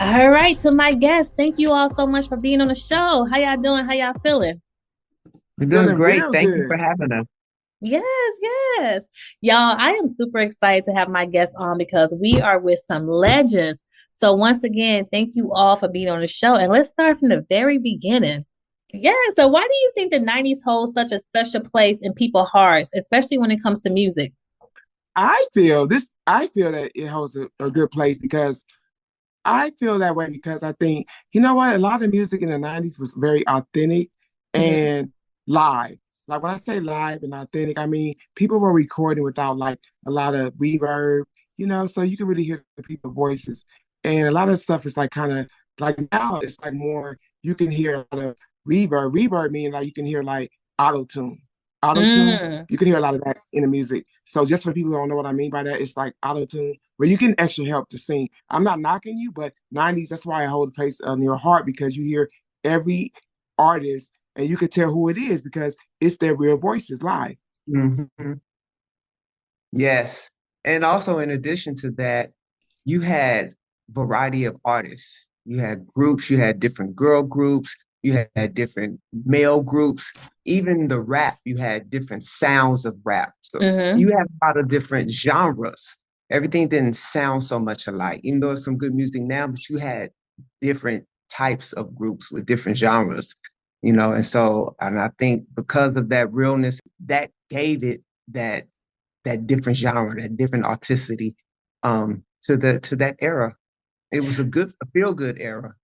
All right, to my guests, thank you all so much for being on the show. How y'all doing? How y'all feeling? We're doing Feeling great. real Thank you good. for having us. Yes, yes. Y'all, I am super excited to have my guests on because we are with some legends. So once again, thank you all for being on the show. And let's start from the very beginning. Yeah, so why do you think the 90s hold such a special place in people's hearts, especially when it comes to music? I feel that it holds a good place because I feel that way because I think, you know what, a lot of music in the 90s was very authentic Mhm. and live. Like when I say live and authentic, I mean people were recording without like a lot of reverb, so you can really hear the people's voices. And a lot of stuff is like kind of like now it's like more you can hear a lot of reverb. Reverb meaning like you can hear like auto tune. Auto tune, Mm. you can hear a lot of that in the music. So just for people who don't know what I mean by that, it's like auto tune where you can extra help to sing. I'm not knocking you, but 90s, that's why I hold a place in your heart because you hear every artist and you can tell who it is because it's their real voices live. Mhm. Yes. And also, in addition to that, you had variety of artists. You had groups, you had different girl groups, you had different male groups. Even the rap, you had different sounds of rap. So you Hmm. have a lot of different genres. Everything didn't sound so much alike, even though it's some good music now, but you had different types of groups with different genres, and I think because of that realness, that gave it that different genre, that different artisticity to that era. It was a feel good era.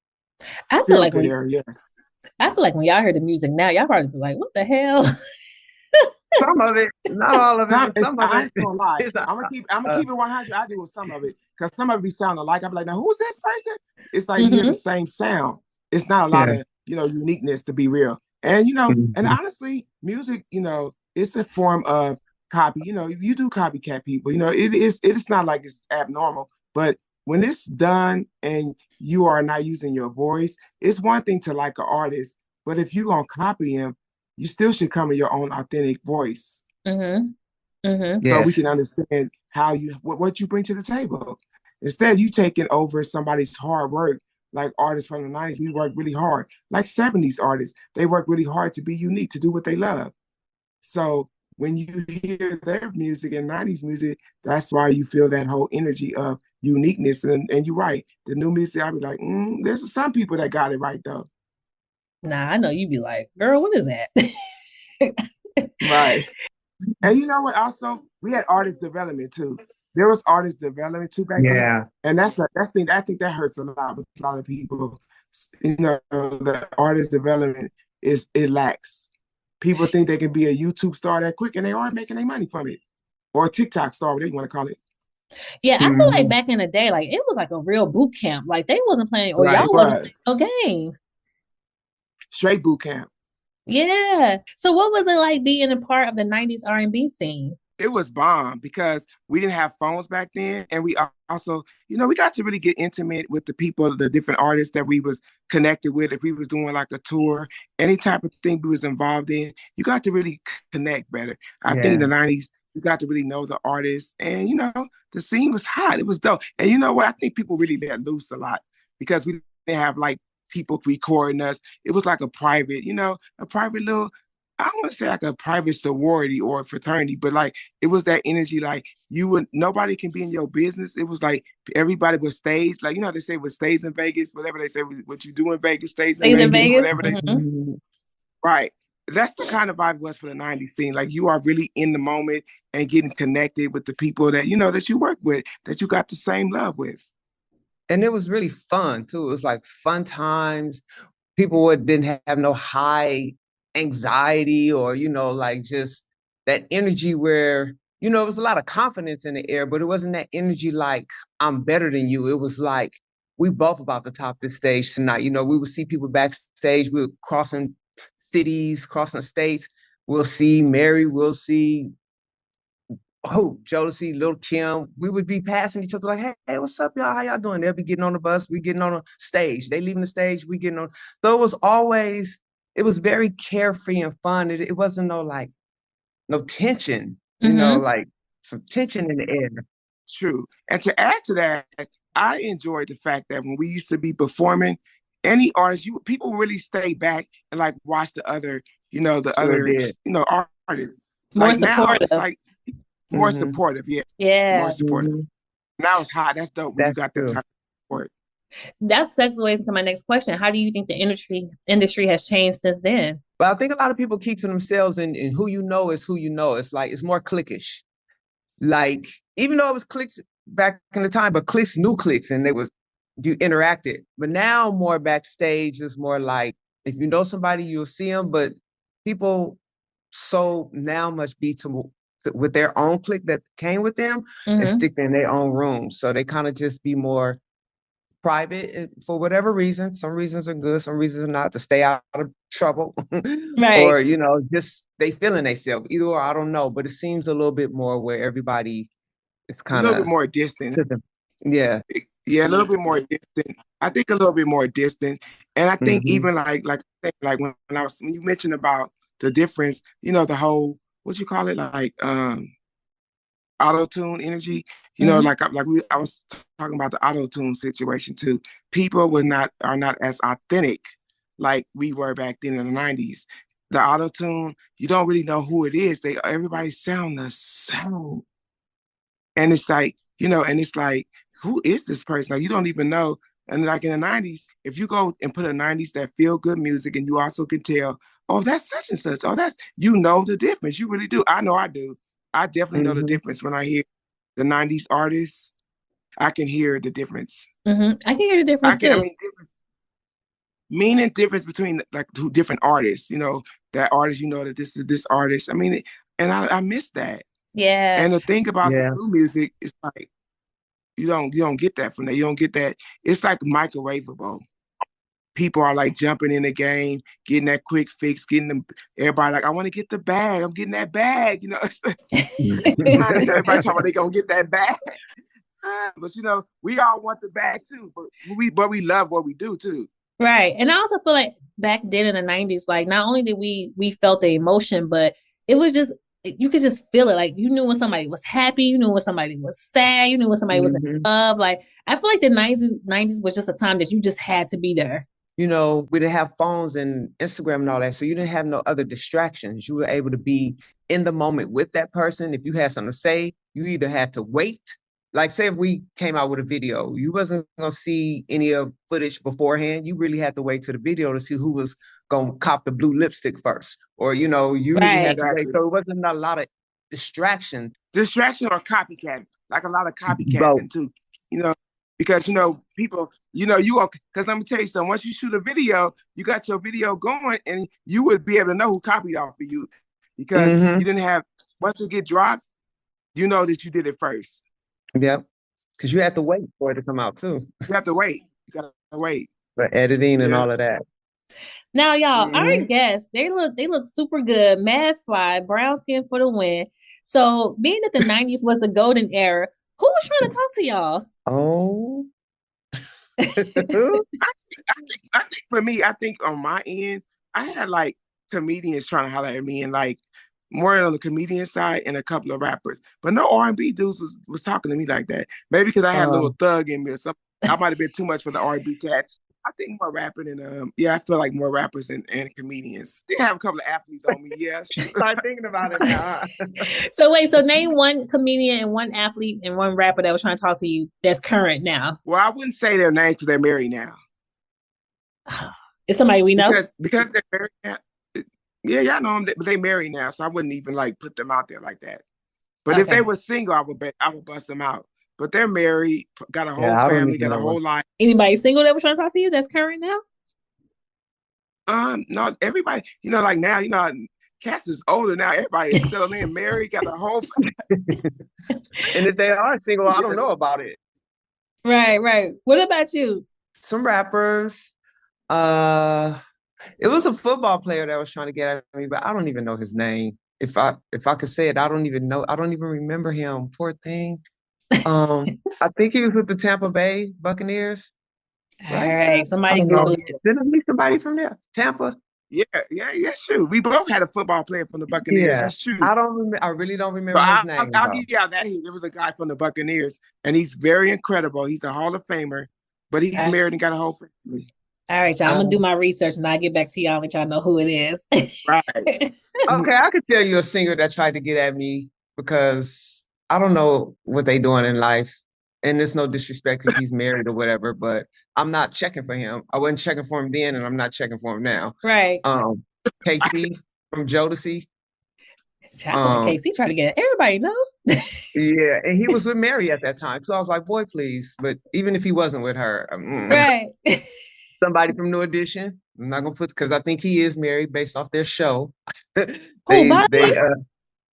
I feel Feel like good when era, yes. I feel like when y'all hear the music now, y'all probably be like, "What the hell?" Some of it, not all of it, but some of I it ain't gonna lie. is I'm gonna keep it 100. I do with some of it because some of it be sounding alike. I'm like, now who's this person? It's like you hear the Hmm. same sound. It's not a lot yeah. of uniqueness to be real. And and Mhm. honestly, music, it's a form of copy. You do copycat people. It is not like it's abnormal, but when it's done and you are not using your voice, it's one thing to like an artist, but if you gonna copy him, you still should come in your own authentic voice Hmm. Hmm. so Yes. we can understand what you bring to the table. Instead, you taking over somebody's hard work, like artists from the 90s, we work really hard. Like 70s artists, they work really hard to be unique, to do what they love. So when you hear their music and 90s music, that's why you feel that whole energy of uniqueness. And you're right. The new music, I'll be like, there's some people that got it right though. Nah, I know you be like, "Girl, what is that?" Right. And you know what? Also, we had artist development too. There was artist development too back then, Yeah. and that's thing. I think that hurts a lot with a lot of people. The artist development it lacks. People think they can be a YouTube star that quick, and they are making their money from it, or a TikTok star, whatever you want to call it. Yeah, I feel like Mhm. back in the day, like it was like a real boot camp. Like they wasn't playing, or Right. It y'all wasn't was playing no games. straight boot camp. Yeah. So what was it like being a part of the 90s R&B scene? It was bomb because we didn't have phones back then, and we also, we got to really get intimate with the people, the different artists that we was connected with. If we was doing like a tour, any type of thing we was involved in, you got to really connect better. I think in Yeah. the 90s, you got to really know the artists, and the scene was hot. It was dope, and you know what? I think people really let loose a lot because we didn't have like people recording us. It was like a private little. I don't want to say like a private sorority or a fraternity, but like it was that energy. Like nobody can be in your business. It was like everybody was staged. Like how they say what stays in Vegas, whatever they say, what you do in Vegas stays in Stays in Vegas, Vegas? whatever they say. Mhm. Mhm. Right. That's the kind of vibe it was for the 90s scene. Like you are really in the moment and getting connected with the people that you work with, that you got the same love with. And it was really fun too. It was like fun times. People didn't have no high anxiety or like just that energy where it was a lot of confidence in the air, but it wasn't that energy like I'm better than you. It was like we both about to top this stage tonight. We would see people backstage. We were crossing cities, crossing states. We'll see Mary, we'll see Jodeci, Lil Kim. We would be passing each other like, hey, what's up, y'all? How y'all doing? They'll be getting on the bus, we getting on a stage. They leaving the stage, we getting on. So it was very carefree and fun. It wasn't no tension, Hmm. like some tension in the air. True. And to add to that, I enjoyed the fact that when we used to be performing, any artist, people really stay back and like watch the other, the Sure other, did. artists. More Like now, supportive. it's like more supportive. Yes, Yeah. more supportive. Now it's hot. That's dope when you That's got that true. type of support. That segues into my next question. How do you think the industry has changed since then? But I think a lot of people keep to themselves, and who you know is who you know. It's like it's more cliquish. Like even though it was cliques back in the time, but cliques knew cliques, and you interacted. But now more backstage is more like if you know somebody, you'll see them. But people so now must be with their own clique that came with them and stick in their own room. So they kind of just be more private for whatever reason. Some reasons are good, some reasons are not, to stay out of trouble. Right. Or, just they feeling themselves. Either or, I don't know. But it seems a little bit more where everybody is kind A of little bit more distant. Yeah. Yeah, a little bit more distant. I think a little bit more distant. And I think even like when you mentioned about the difference, the whole, what you call it, like auto-tune energy, like I was talking about the auto-tune situation too. People are not as authentic like we were back then in the 90s. The auto-tune, you don't really know who it is. Everybody sound the same. And it's like, who is this person? Like, you don't even know. And like in the 90s, if you go and put a 90s that feel good music, and you also can tell, oh, that's such and such. Oh, the difference. You really do. I know I do. I definitely know the difference when I hear the 90s artists. I can hear the difference. I can hear the difference too. Difference between like two different artists, that artist, that this is this artist. I mean, and I miss that. Yeah. And the thing about the new music is like, you don't get that from that. You don't get that. It's like microwavable. People are like jumping in the game, getting that quick fix, getting them. Everybody like, I want to get the bag. I'm getting that bag. Everybody talking about they gonna get that bag. But we all want the bag too. But we love what we do too. Right. And I also feel like back then in the 90s, like not only did we felt the emotion, but it was just, you could just feel it. Like you knew when somebody was happy, you knew when somebody was sad, you knew when somebody was in love. Like I feel like the 90s was just a time that you just had to be there. We didn't have phones and Instagram and all that, so you didn't have no other distractions. You were able to be in the moment with that person. If you had something to say, you either had to wait. Like, say if we came out with a video, you wasn't going to see any of footage beforehand. You really had to wait to the video to see who was going to cop the blue lipstick first. Or, you really had to wait. So it wasn't a lot of distraction. Distraction or copycat. Like a lot of copycatting too. Because, people, because let me tell you something, once you shoot a video, you got your video going, and you would be able to know who copied off of you, because you didn't have, once it get dropped, you know that you did it first. Yep. Because you have to wait for it to come out too. You have to wait. You got to wait. For editing and all of that. Now, y'all, our guests, they look super good, mad fly, brown skin for the win. So being that the 90s was the golden era, who was trying to talk to y'all? Oh. I think for me, on my end, I had like comedians trying to holler at me, and like more on the comedian side, and a couple of rappers. But no R&B dudes was talking to me like that. Maybe because I had a little thug in me or something. I might have been too much for the R&B cats. I think more rapping and I feel like more rappers and comedians. They have a couple of athletes on me, yeah. Start thinking about it now. So name one comedian and one athlete and one rapper that was trying to talk to you that's current now. Well, I wouldn't say their names because they're married now. Is somebody we know? Because they're married now. Yeah, y'all know them, but they married now, so I wouldn't even like put them out there like that. But if they were single, I would bust them out. But they're married, got a whole family, got a whole life. Anybody single that was trying to talk to you that's current now? No, everybody, like now, cats is older now. Everybody is still in, married, got a whole family. And if they are single, I don't know about it. Right. What about you? Some rappers. It was a football player that was trying to get at me, but I don't even know his name. If I could say it, I don't even know. I don't even remember him. Poor thing. I think he was with the Tampa Bay Buccaneers. All right, somebody Google it. Didn't it be somebody from there? Tampa? Yeah, that's true. We both had a football player from the Buccaneers. Yeah. That's true. I really don't So remember his name I'll though. give y'all that. There was a guy from the Buccaneers, and he's very incredible. He's a Hall of Famer, but he's Okay. married and got a whole family. All right, y'all. I'm gonna do my research and I'll get back to y'all and let y'all know who it is. Right. Okay, I could tell you a singer that tried to get at me because I don't know what they doing in life. And there's no disrespect if he's married or whatever, but I'm not checking for him. I wasn't checking for him then, and I'm not checking for him now. Right. KC from Jodeci. Casey trying to get everybody know. Yeah, and he was with Mary at that time. So I was like, boy, please. But even if he wasn't with her, Right. somebody from New Edition. I'm not gonna put because I think he is married based off their show. Who, Bobby?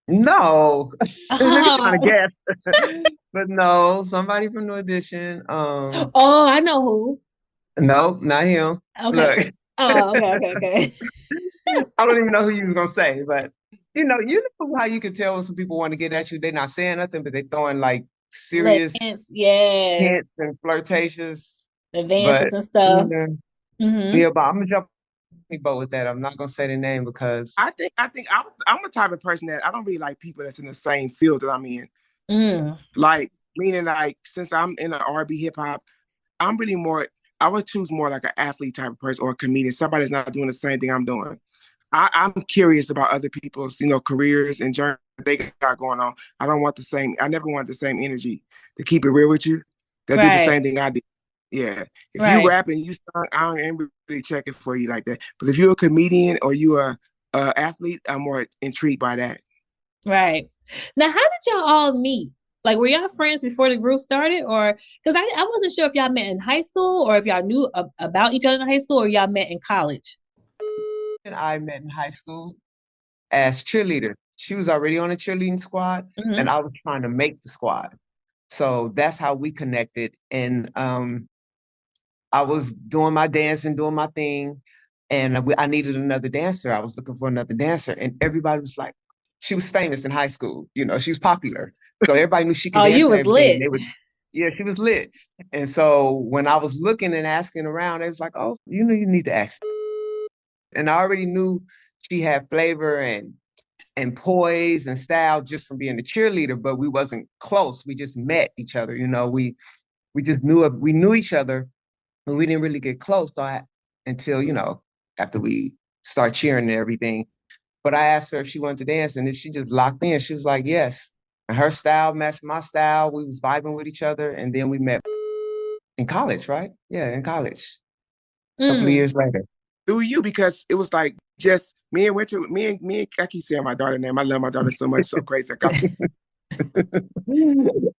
No, Oh. trying to guess, but no, somebody from New Edition. Oh, I know who. No, not him. Okay. Look. Oh, okay. I don't even know who you was gonna say, but you know how you can tell when some people want to get at you. They're not saying nothing, but they're throwing like serious hints and flirtatious advances and stuff. Yeah, but I'm gonna jump boat with that. I'm not gonna say the name because I'm a type of person that I don't really like people that's in the same field that I'm in. Like meaning like since I'm in the R&B hip hop, I'm really more. I would choose more like an athlete type of person or a comedian, somebody that's not doing the same thing I'm doing. I'm curious about other people's, careers and journeys they got going on. I never want the same energy. To keep it real with you, that did the same thing I did. Yeah. If you rap and you sing, I ain't really checking for you like that. But if you're a comedian or you are an athlete, I'm more intrigued by that. Right. Now, how did y'all all meet? Like, were y'all friends before the group started? Or, because I wasn't sure if y'all met in high school or if y'all knew about each other in high school or y'all met in college. And I met in high school as cheerleader. She was already on a cheerleading squad, and I was trying to make the squad. So that's how we connected. And I was doing my dance and doing my thing, and I needed another dancer. I was looking for another dancer, and everybody was like, she was famous in high school. She was popular. So everybody knew she could dance you and was everything. lit. Yeah, she was lit. And so when I was looking and asking around, it was like, oh, you need to ask. And I already knew she had flavor and poise and style just from being a cheerleader, but we wasn't close. We just met each other. We just knew each other, but we didn't really get close until after we start cheering and everything. But I asked her if she wanted to dance, and then she just locked in. She was like, yes. And her style matched my style. We was vibing with each other, and then we met in college, right? Yeah, in college. A couple of years later. Through you, because it was like just me and Winter, me and I keep saying my daughter's name. I love my daughter so much, so crazy.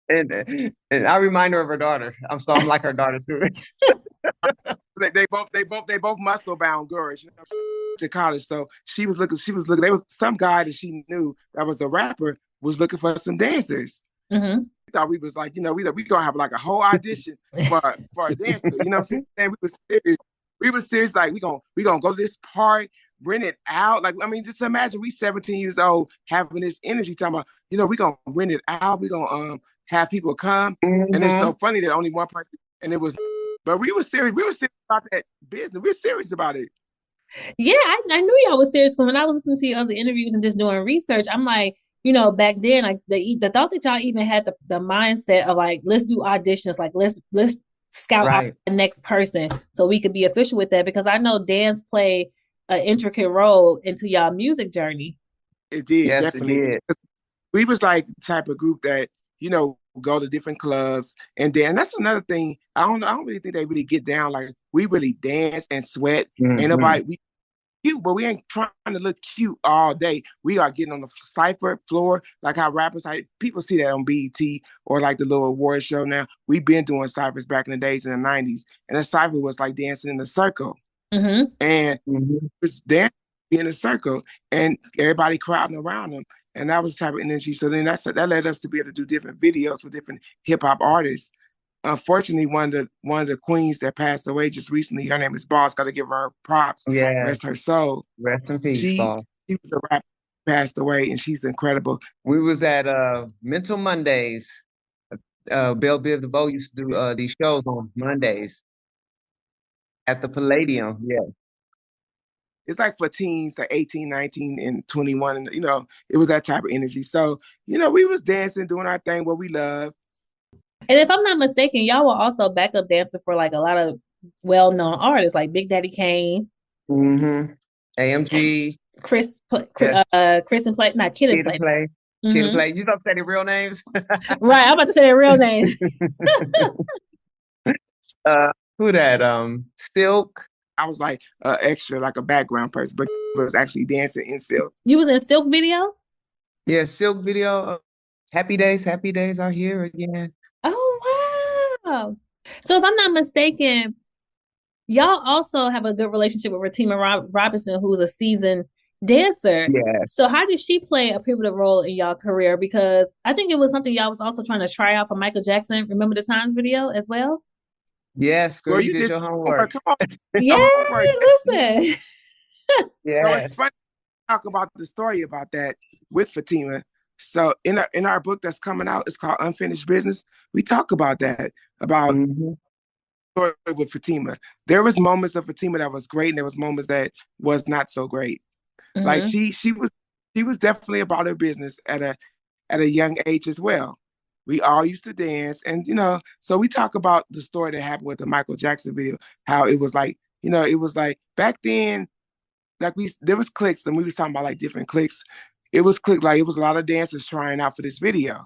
and I remind her of her daughter. I'm like her daughter too. they both muscle bound girls, to college. So she was looking. There was some guy that she knew that was a rapper was looking for some dancers. Thought we was like, we gonna have like a whole audition for a dancer. You know what I'm saying? We was serious. Like we gonna go to this park, rent it out. Like, I mean, just imagine we 17 years old having this energy talking about, we gonna rent it out. We gonna have people come. And it's so funny that only one person, and it was, but we were serious. We were serious about that business. We were serious about it. Yeah, I knew y'all was serious. When I was listening to your other interviews and just doing research, I'm like, back then, like the thought that y'all even had the mindset of like, let's do auditions, like let's scout out the next person so we could be official with that, because I know dance played an intricate role into y'all music journey. It did, yes, definitely. It did. We was like the type of group that, go to different clubs, and then that's another thing. I don't really think they really get down. Like, we really dance and sweat. Ain't nobody cute, but we ain't trying to look cute all day. We are getting on the cypher floor, like how rappers, like people see that on BET or like the little award show now. We've been doing cyphers back in the days in the 90s, and a cypher was like dancing in a circle, and it's dancing in a circle, and everybody crowding around them, and that was the type of energy. So then that led us to be able to do different videos with different hip hop artists. Unfortunately, one of the queens that passed away just recently, her name is Boss. Got to give her props. Yeah, rest her soul. Rest in peace, she Boss. She was a rapper, passed away, and she's incredible. We was at Mental Mondays. Belle Biv DeVoe used to do these shows on Mondays at the Palladium. Yeah. it's like for teens, like 18, 19, and 21. And, it was that type of energy. So, we was dancing, doing our thing, what we love. And if I'm not mistaken, y'all were also backup dancing for like a lot of well-known artists like Big Daddy Kane. Mm-hmm. AMG. Chris and Play, not Kid and Play. Kid and Play. You don't say their real names? Right, I'm about to say their real names. Who that? Silk. I was like extra, like a background person, but was actually dancing in Silk. You was in Silk video? Yeah, Silk video. Happy days are here again. Oh, wow. So if I'm not mistaken, y'all also have a good relationship with Ratima Robinson, who's a seasoned dancer. Yeah. So how did she play a pivotal role in y'all career? Because I think it was something y'all was also trying to try out for Michael Jackson. Remember the Times video as well? Yes, girl, you did your homework. Come on. Yeah, listen. Yeah. So it's funny to talk about the story about that with Fatima. So in our book that's coming out, it's called Unfinished Business. We talk about that, about story with Fatima. There was moments of Fatima that was great, and there was moments that was not so great. Like she was definitely about her business at a young age as well. We all used to dance, and so we talk about the story that happened with the Michael Jackson video, how it was like, it was like back then, like there was cliques, and we was talking about like different cliques. It was like it was a lot of dancers trying out for this video.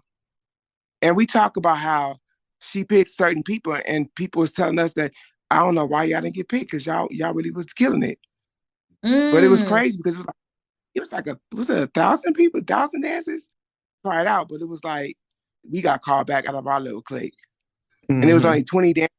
And we talk about how she picked certain people, and people was telling us that, I don't know why y'all didn't get picked, because y'all really was killing it. But it was crazy because it was like 1,000 people, 1,000 dancers tried out, but it was like we got called back out of our little clique. And it was only 20 dancers,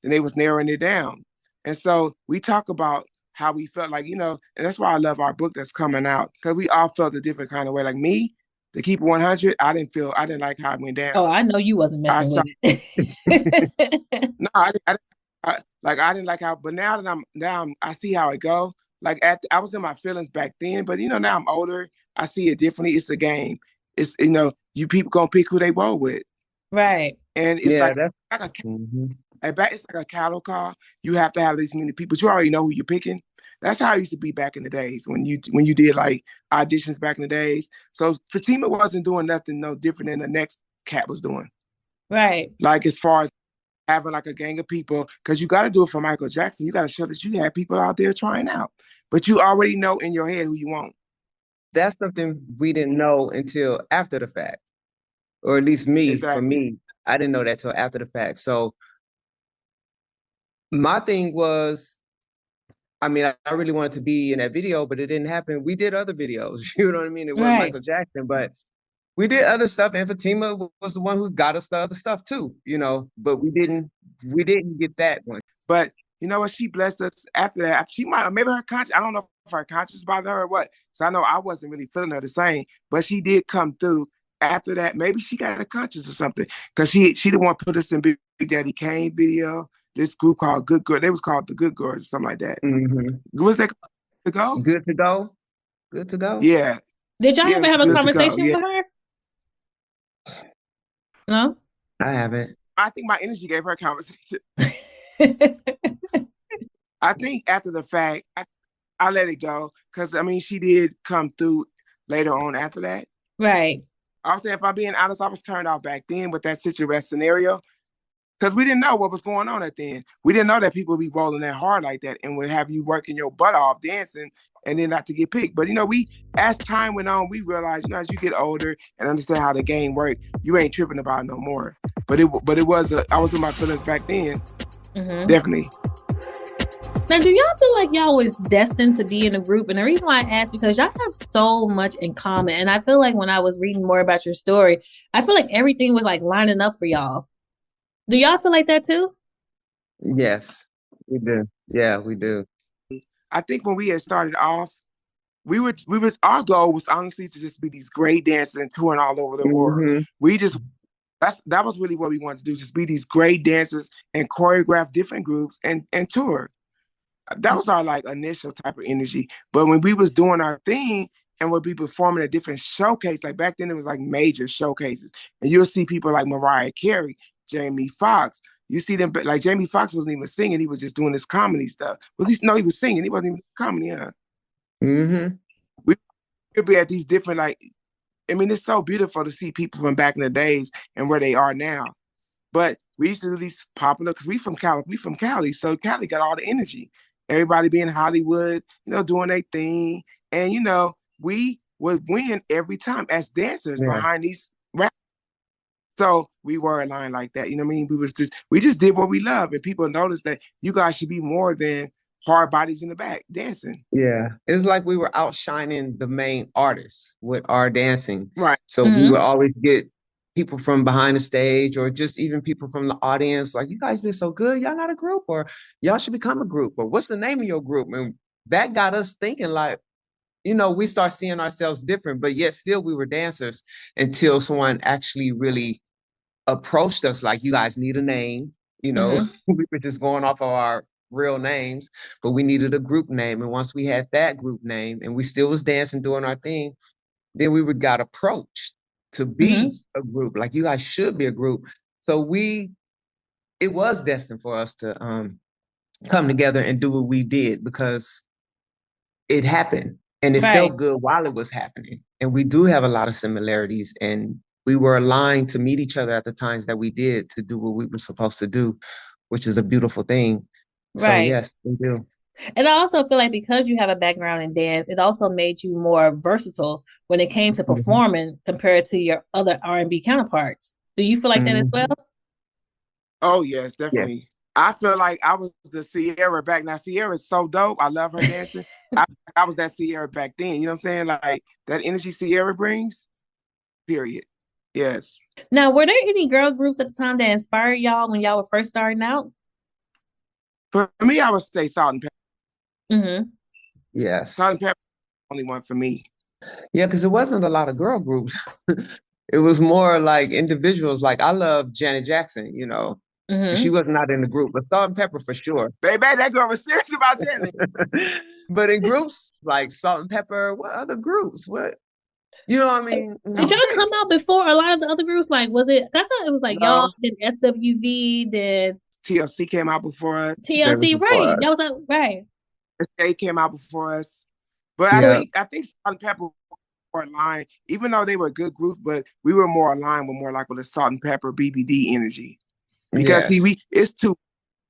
and they was narrowing it down. And so we talk about how we felt like, and that's why I love our book that's coming out, because we all felt a different kind of way. Like me, to keep it 100, I didn't like how it went down. Oh, I know you wasn't messing with it. No, I didn't like how, but now that I see how it go. Like I was in my feelings back then, but now I'm older, I see it differently. It's a game. It's, you people gonna pick who they roll with. Right. And it's it's like a cattle call. You have to have these many people, but you already know who you're picking. That's how it used to be back in the days when you did like auditions back in the days. So Fatima wasn't doing nothing no different than the next cat was doing. Right. Like as far as having like a gang of people, because you got to do it for Michael Jackson. You got to show that you have people out there trying out, but you already know in your head who you want. That's something we didn't know until after the fact, or at least me. Exactly. For me, I didn't know that till after the fact. So my thing was, I mean, I really wanted to be in that video, but it didn't happen. We did other videos, you know what I mean? It wasn't Michael Jackson, but we did other stuff. And Fatima was the one who got us the other stuff too, but we didn't get that one. But you know what? She blessed us after that. She might, maybe her conscience, I don't know if her conscience bothered her or what. So I know I wasn't really feeling her the same, but she did come through after that. Maybe she got a conscience or something, because she the one put us in Big Daddy Kane video. This group called Good Girl. They was called the Good Girls or something like that. Was that to go? Good to go. Good to go. Yeah. Did y'all ever have a conversation with her? No, I haven't. I think my energy gave her a conversation. I think after the fact, I let it go, because I mean she did come through later on after that. Right. I'll say, if I'm being honest, I was turned off back then with that scenario, because we didn't know what was going on at the end. We didn't know that people would be rolling that hard like that and would have you working your butt off dancing and then not to get picked. But we, as time went on, we realized, as you get older and understand how the game worked, you ain't tripping about it no more. But it was I was in my feelings back then. Definitely. Now, do y'all feel like y'all was destined to be in a group? And the reason why I ask, because y'all have so much in common. And I feel like when I was reading more about your story, I feel like everything was like lining up for y'all. Do y'all feel like that too? Yes, we do. Yeah, we do. I think when we had started off, our goal was honestly to just be these great dancers and touring all over the world. That was really what we wanted to do, just be these great dancers and choreograph different groups and tour. That was our like initial type of energy. But when we was doing our thing and we'd be performing at different showcases, like back then it was like major showcases, and you'll see people like Mariah Carey, Jamie Foxx. You see them, like Jamie Foxx wasn't even singing; he was just doing this comedy stuff. He was singing. He wasn't even comedy, huh? Mm-hmm. We could be at these different, like, I mean, it's so beautiful to see people from back in the days and where they are now. But we used to do these popular, because we from Cali, so Cali got all the energy. Everybody be in Hollywood, doing their thing. And, we would win every time as dancers Yeah. behind these rap. So we were aligned like that. You know what I mean? We just did what we love. And people noticed that you guys should be more than hard bodies in the back dancing. Yeah. It's like we were outshining the main artists with our dancing. Right. So we would always get people from behind the stage or just even people from the audience, like, you guys did so good. Y'all not a group, or y'all should become a group, or what's the name of your group? And that got us thinking, like, we start seeing ourselves different, but yet still we were dancers until someone actually really approached us like, you guys need a name. We were just going off of our real names, but we needed a group name. And once we had that group name and we still was dancing, doing our thing, then we got approached to be a group. Like, you guys should be a group. So it was destined for us to come together and do what we did, because it happened and it felt good while it was happening. And we do have a lot of similarities, and we were aligned to meet each other at the times that we did to do what we were supposed to do, which is a beautiful thing. So yes, we do. And I also feel like because you have a background in dance, it also made you more versatile when it came to performing compared to your other R&B counterparts. Do you feel like that as well? Oh, yes, definitely. Yes. I feel like I was the Sierra back. Now, Sierra's so dope. I love her dancing. I was that Sierra back then. You know what I'm saying? Like, that energy Sierra brings, period. Yes. Now, were there any girl groups at the time that inspired y'all when y'all were first starting out? For me, I would say Salt and Pepper. Yes. Salt and Pepper, only one for me. Yeah, because it wasn't a lot of girl groups. It was more like individuals. Like, I love Janet Jackson, She was not in the group, but Salt and Pepper for sure. Baby, that girl was serious about Janet. But in groups like Salt and Pepper, what other groups? What? You know what I mean? Did y'all come out before a lot of the other groups? Like, was it? I thought it was like y'all, then SWV, then TLC came out before us. TLC, right? Y'all was out, right? They came out before us, but I think Salt and Pepper were aligned, even though they were good groups, but we were more aligned with the Salt and Pepper BBD energy. Because see, it's two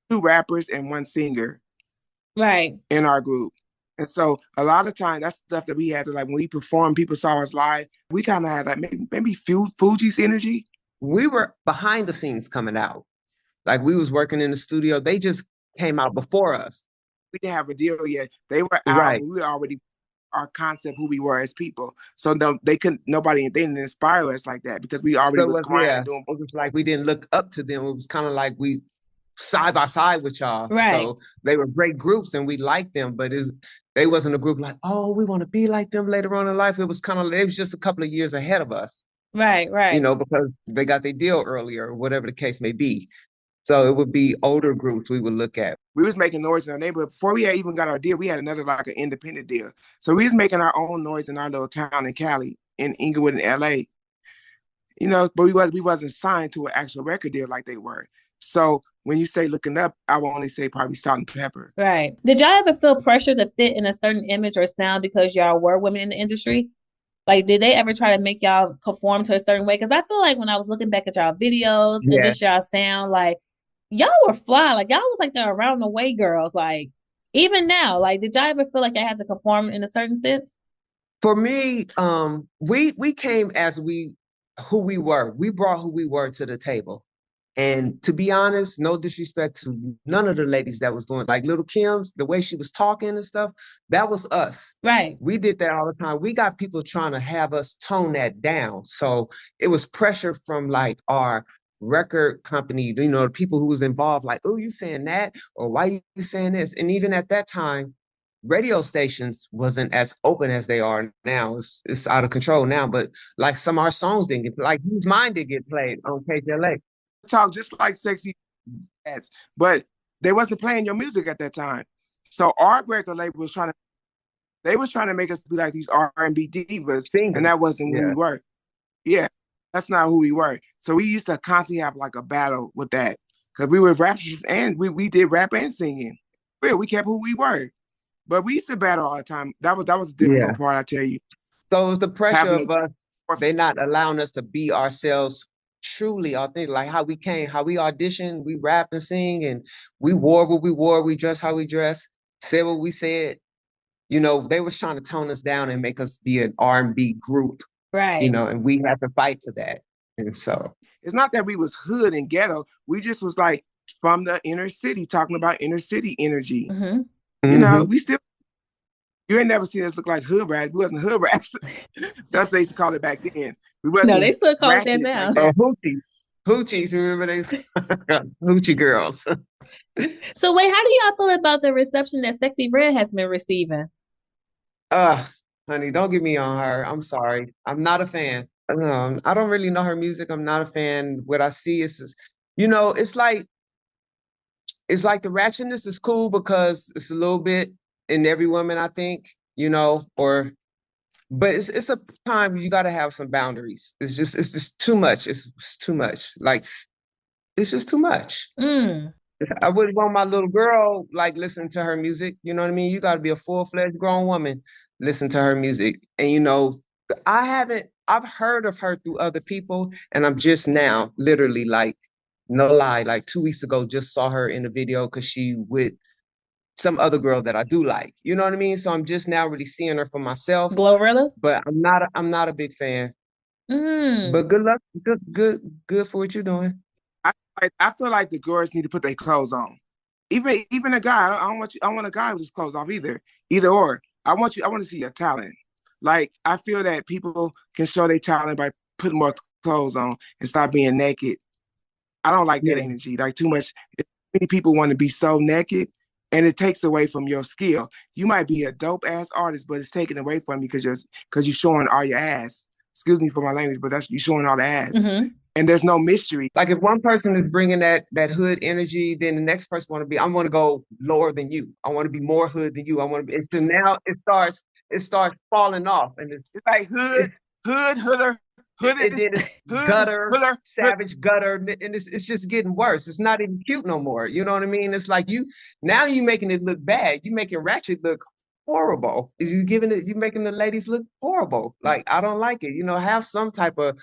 rappers and one singer, right, in our group. And so a lot of times that's stuff that we had to, like, when we performed, people saw us live, we kind of had like maybe Fuji's energy. We were behind the scenes coming out. Like, we was working in the studio. They just came out before us. We didn't have a deal yet. They were out. Right. We were already our concept, who we were as people. So they didn't inspire us like that, because we already was going doing. It was like we didn't look up to them. It was kind of like we side by side with y'all. Right. So they were great groups and we liked them, but they wasn't a group like, oh, we want to be like them later on in life. It was just a couple of years ahead of us. Right. Because they got their deal earlier, whatever the case may be. So it would be older groups we would look at. We was making noise in our neighborhood. Before we had even got our deal, we had another, like, an independent deal. So we was making our own noise in our little town in Cali, in Inglewood, in LA. But we wasn't signed to an actual record deal like they were. So when you say looking up, I will only say probably Salt and Pepper. Right. Did y'all ever feel pressure to fit in a certain image or sound because y'all were women in the industry? Like, did they ever try to make y'all conform to a certain way? Because I feel like when I was looking back at y'all videos and just y'all sound, like, y'all were fly. Like, y'all was like the around the way girls. Like, even now, like, did y'all ever feel like y'all had to conform in a certain sense? For me, we came as who we were. We brought who we were to the table. And to be honest, no disrespect to none of the ladies that was doing, like Little Kim's, the way she was talking and stuff, that was us. Right. We did that all the time. We got people trying to have us tone that down. So it was pressure from, like, our record company, the people who was involved, like, oh, you saying that? Or why you saying this? And even at that time, radio stations wasn't as open as they are now. It's out of control now. But, like, some of our songs didn't get, like, Who's Mine did get played on KJLA. Talk just like sexy ads, but they wasn't playing your music at that time. So our record label was trying to make us be like these R&B divas, and that wasn't who we were. Yeah, that's not who we were. So we used to constantly have, like, a battle with that, because we were rappers and we did rap and singing. We kept who we were. But we used to battle all the time. That was the difficult part, I tell you. So it was the pressure Having of us. They not allowing us to be ourselves truly authentic, like how we came, how we auditioned, we rapped and sing, and we wore what we wore, we dressed how we dressed, said what we said. You know, they was trying to tone us down and make us be an R&B group, Right. you know, and we had to fight for that. And so it's not that we was hood and ghetto. We just was like from the inner city, talking about inner city energy. Mm-hmm. You know, we still, you ain't never seen us look like hood rats. We wasn't hood rats. That's what they used to call it back then. We wasn't. No, they still call it that now. Like that. Hoochies, remember they hoochie girls. So wait, how do y'all feel about the reception that Sexy Red has been receiving? Honey, don't get me on her. I'm sorry. I'm not a fan. I don't really know her music. I'm not a fan. What I see is, you know, it's like the ratchetness is cool because it's a little bit in every woman, I think, you know, but it's a time you got to have some boundaries. It's just too much. It's too much. Like, it's just too much. I wouldn't want my little girl like listening to her music. You know what I mean? You got to be a full-fledged grown woman, listen to her music. And, you know, I've heard of her through other people, and I'm just now literally like, no lie, like 2 weeks ago, just saw her in a video because she with some other girl that I do like. You know what I mean? So I'm just now really seeing her for myself. Glorilla? But I'm not a big fan. But good luck. Good for what you're doing. I feel like the girls need to put their clothes on. Even a guy, I don't want a guy with his clothes off either. Either or. I want to see your talent. Like, I feel that people can show their talent by putting more clothes on and stop being naked. I don't like that energy. Like, too much. Many people want to be so naked, and it takes away from your skill. You might be a dope ass artist, but it's taken away from you because you're showing all your ass. Excuse me for my language, but you're showing all the ass. And there's no mystery. Like, if one person is bringing that hood energy, then the next person I want to go lower than you. I want to be more hood than you. I want to be. So now it starts falling off, and it's like hooder, gutter, savage gutter, and it's just getting worse. It's not even cute no more. You know what I mean? It's like you making it look bad. You making ratchet look horrible. You making the ladies look horrible. Like, I don't like it. You know, have some type of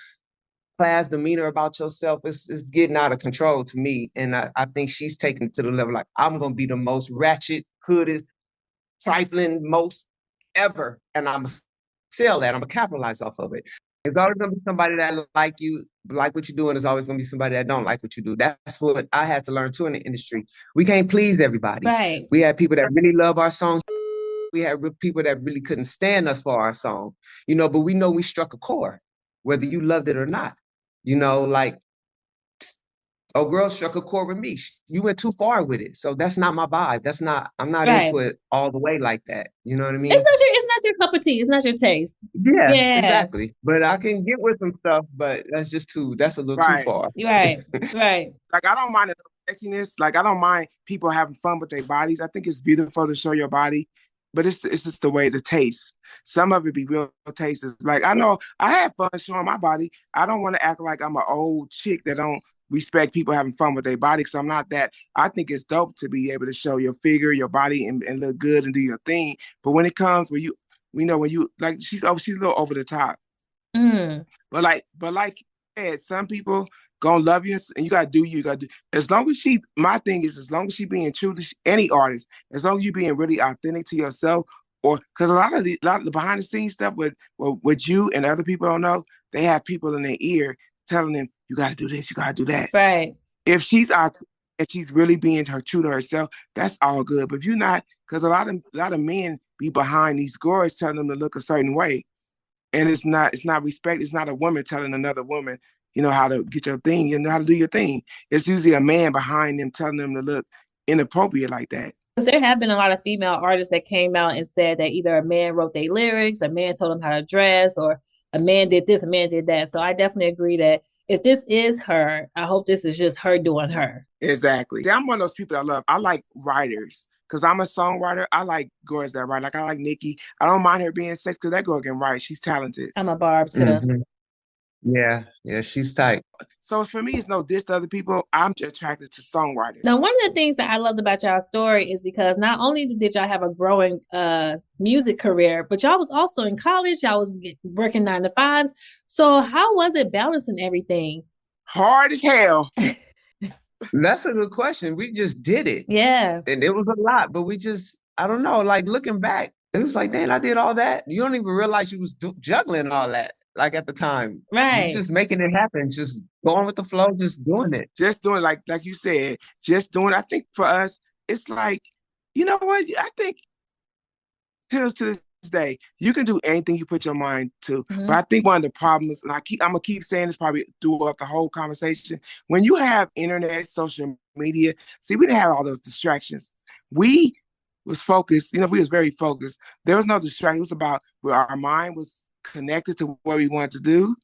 class demeanor about yourself. It's getting out of control to me. And I think she's taking it to the level like, I'm gonna be the most ratchet, hoodest, trifling, most ever. And I'm gonna sell that. I'm gonna capitalize off of it. There's always gonna be somebody that like you, like what you're doing. There's always gonna be somebody that don't like what you do. That's what I had to learn too in the industry. We can't please everybody. Right. We had people that really love our song. We had people that really couldn't stand us for our song, you know, but we know we struck a chord, whether you loved it or not. You know, like, a girl struck a chord with me. You went too far with it. So that's not my vibe. I'm not into it all the way like that. You know what I mean? It's not your cup of tea. It's not your taste. Yeah, exactly. But I can get with some stuff, but that's a little too far. Right. Like, I don't mind the sexiness. Like, I don't mind people having fun with their bodies. I think it's beautiful to show your body, but it's just the way the taste. Some of it be real tastes. Like, I know I had fun showing my body. I don't want to act like I'm an old chick that don't respect people having fun with their body, because I'm not that. I think it's dope to be able to show your figure, your body, and look good and do your thing. But when it comes when you like, she's a little over the top. But like you said, some people gonna love you, and you gotta do you. Gotta do. As long as my thing is, as long as she being true to any artist, as long as you being really authentic to yourself. Or because a lot of the behind the scenes stuff with you and other people don't know, they have people in their ear telling them, you got to do this, you got to do that. Right. If she's out and she's really being true to herself, that's all good. But if you're not, because a lot of men be behind these girls telling them to look a certain way, and it's not respect. It's not a woman telling another woman, you know, how to get your thing, you know, how to do your thing. It's usually a man behind them telling them to look inappropriate like that. Because there have been a lot of female artists that came out and said that either a man wrote their lyrics, a man told them how to dress, or a man did this, a man did that. So I definitely agree that if this is her, I hope this is just her doing her. Exactly. I'm one of those people I like writers, because I'm a songwriter. I like girls that write. Like, I like Nicki. I don't mind her being sexy because that girl can write. She's talented. I'm a Barb too. Yeah, she's tight. So for me, it's no diss to other people. I'm just attracted to songwriters. Now, one of the things that I loved about y'all's story is because not only did y'all have a growing music career, but y'all was also in college. Y'all was working 9 to 5s. So how was it balancing everything? Hard as hell. That's a good question. We just did it. Yeah. And it was a lot, but I don't know, like looking back, it was like, damn, I did all that. You don't even realize you was juggling all that, like at the time. Right. You just making it happen, just going with the flow, just doing it. Just doing like you said, just doing. I think for us, it's like, you know what? I think to this day, you can do anything you put your mind to. Mm-hmm. But I think one of the problems, and I'm gonna keep saying this probably throughout the whole conversation, when you have internet, social media, see, we didn't have all those distractions. We was focused, we was very focused. There was no distraction. It was about where our mind was connected to what we wanted to do.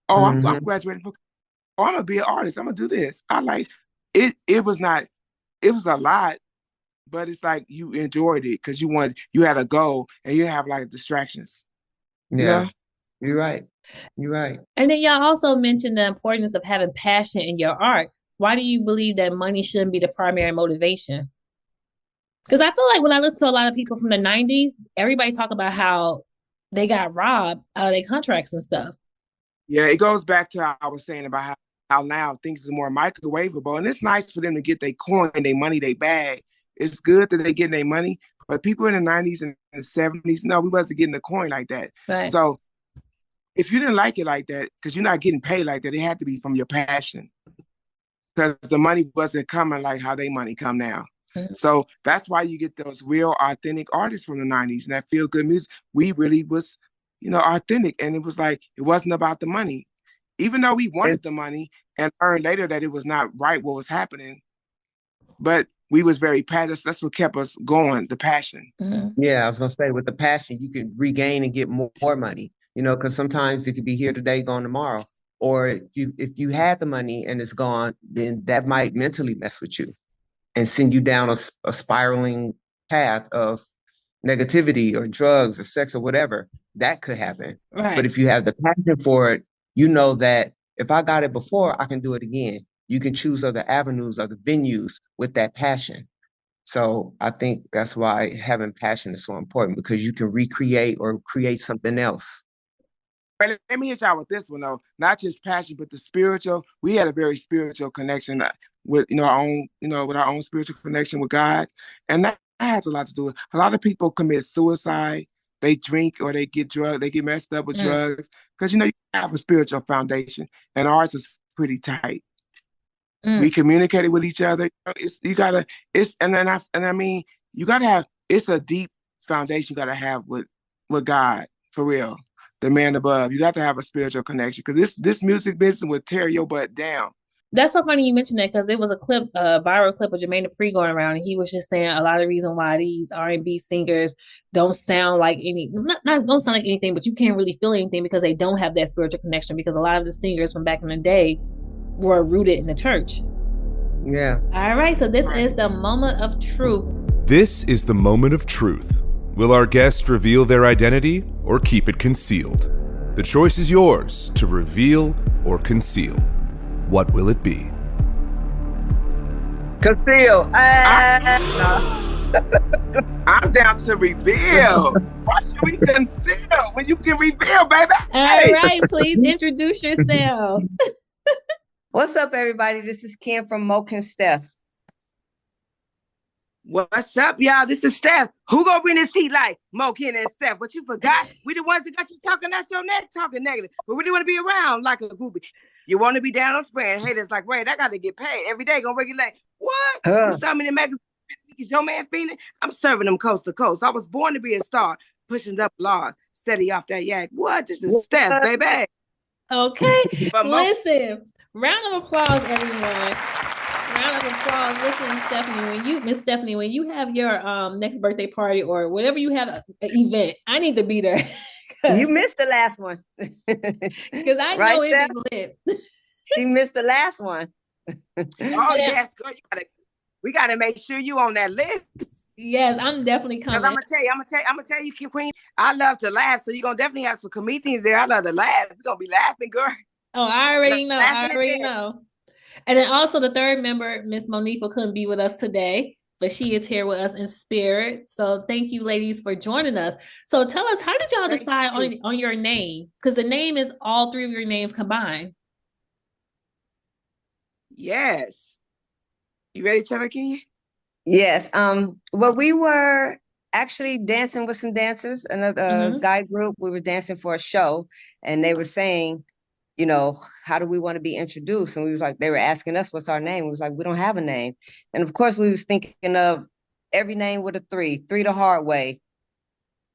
Oh, I'm graduating from, I'm gonna be an artist. I'm gonna do this. I like it. It was a lot, but it's like you enjoyed it because you had a goal and you have like distractions. Yeah, you're right. You're right. And then y'all also mentioned the importance of having passion in your art. Why do you believe that money shouldn't be the primary motivation? Because I feel like when I listen to a lot of people from the 90s, everybody talk about how they got robbed out of their contracts and stuff. Yeah, it goes back to how I was saying about how now things are more microwavable. And it's nice for them to get their coin, their money, their bag. It's good that they get their money. But people in the 90s and the 70s, no, we wasn't getting the coin like that. Right. So if you didn't like it like that, because you're not getting paid like that, it had to be from your passion. Because the money wasn't coming like how their money come now. Mm-hmm. So that's why you get those real authentic artists from the 90s and that feel good music. We really was, authentic. And it was like, it wasn't about the money. Even though we wanted the money and learned later that it was not right what was happening. But we was very passionate. That's what kept us going, the passion. Mm-hmm. Yeah, I was going to say with the passion, you could regain and get more money, because sometimes it could be here today, gone tomorrow. Or if you had the money and it's gone, then that might mentally mess with you and send you down a spiraling path of negativity or drugs or sex or whatever. That could happen. Right. But if you have the passion for it, you know that if I got it before, I can do it again. You can choose other avenues, other venues with that passion. So I think that's why having passion is so important, because you can recreate or create something else. But let me hit y'all with this one though. Not just passion, but the spiritual. We had a very spiritual connection with our own spiritual connection with God, and that has a lot to do with. A lot of people commit suicide. They drink or they get drugs. They get messed up with drugs because you have a spiritual foundation, and ours was pretty tight. We communicated with each other. You gotta have. It's a deep foundation you gotta have with God for real. The man above. You got to have a spiritual connection because this music business will tear your butt down. That's so funny you mentioned that because it was a viral clip of Jermaine Dupri going around, and he was just saying a lot of the reason why these R&B singers don't sound like don't sound like anything, but you can't really feel anything because they don't have that spiritual connection, because a lot of the singers from back in the day were rooted in the church. Yeah. All right, so this is the moment of truth. This is the moment of truth. Will our guest reveal their identity or keep it concealed? The choice is yours to reveal or conceal. What will it be? Conceal. I'm down to reveal. Why should we conceal when you can reveal, baby? All right, please introduce yourselves. What's up, everybody? This is Kim from Moke and Steph. What's up, y'all? This is Steph. Who gonna bring this heat like Mo, Ken, and Steph? But you forgot, we the ones that got you talking out your neck, talking negative. But we do want to be around like a groupie. You want to be down on spraying haters like Ray. I got to get paid every day. Gonna regulate. What? You saw me in the magazine. Your man Phoenix. I'm serving them coast to coast. I was born to be a star, pushing up laws, steady off that yak. What? This is Steph, baby. Okay. Listen, round of applause, everyone. Round of applause. Listen, Stephanie, Miss Stephanie, when you have your next birthday party or whatever you have an event, I need to be there. You missed the last one. Because I know it be lit. She missed the last one. Oh, yes, girl. We gotta make sure you on that list. Yes, I'm definitely coming. I'm gonna tell you, Queen, I love to laugh. So you're gonna definitely have some comedians there. I love to laugh. We're gonna be laughing, girl. Oh, I already know. I Laughing at already that. know. And then also the third member, Miss Monifa, couldn't be with us today, but she is here with us in spirit. So thank you, ladies, for joining us. So tell us, how did y'all Thank decide you. on your name? Because the name is all three of your names combined. Yes. You ready, Trevor? Can you? Yes. Well, we were actually dancing with some dancers, another Mhm. guy group. We were dancing for a show, and they were saying, you know, how do we want to be introduced? And we was like, they were asking us, what's our name? We was like, we don't have a name. And of course, we was thinking of every name with a three the hard way,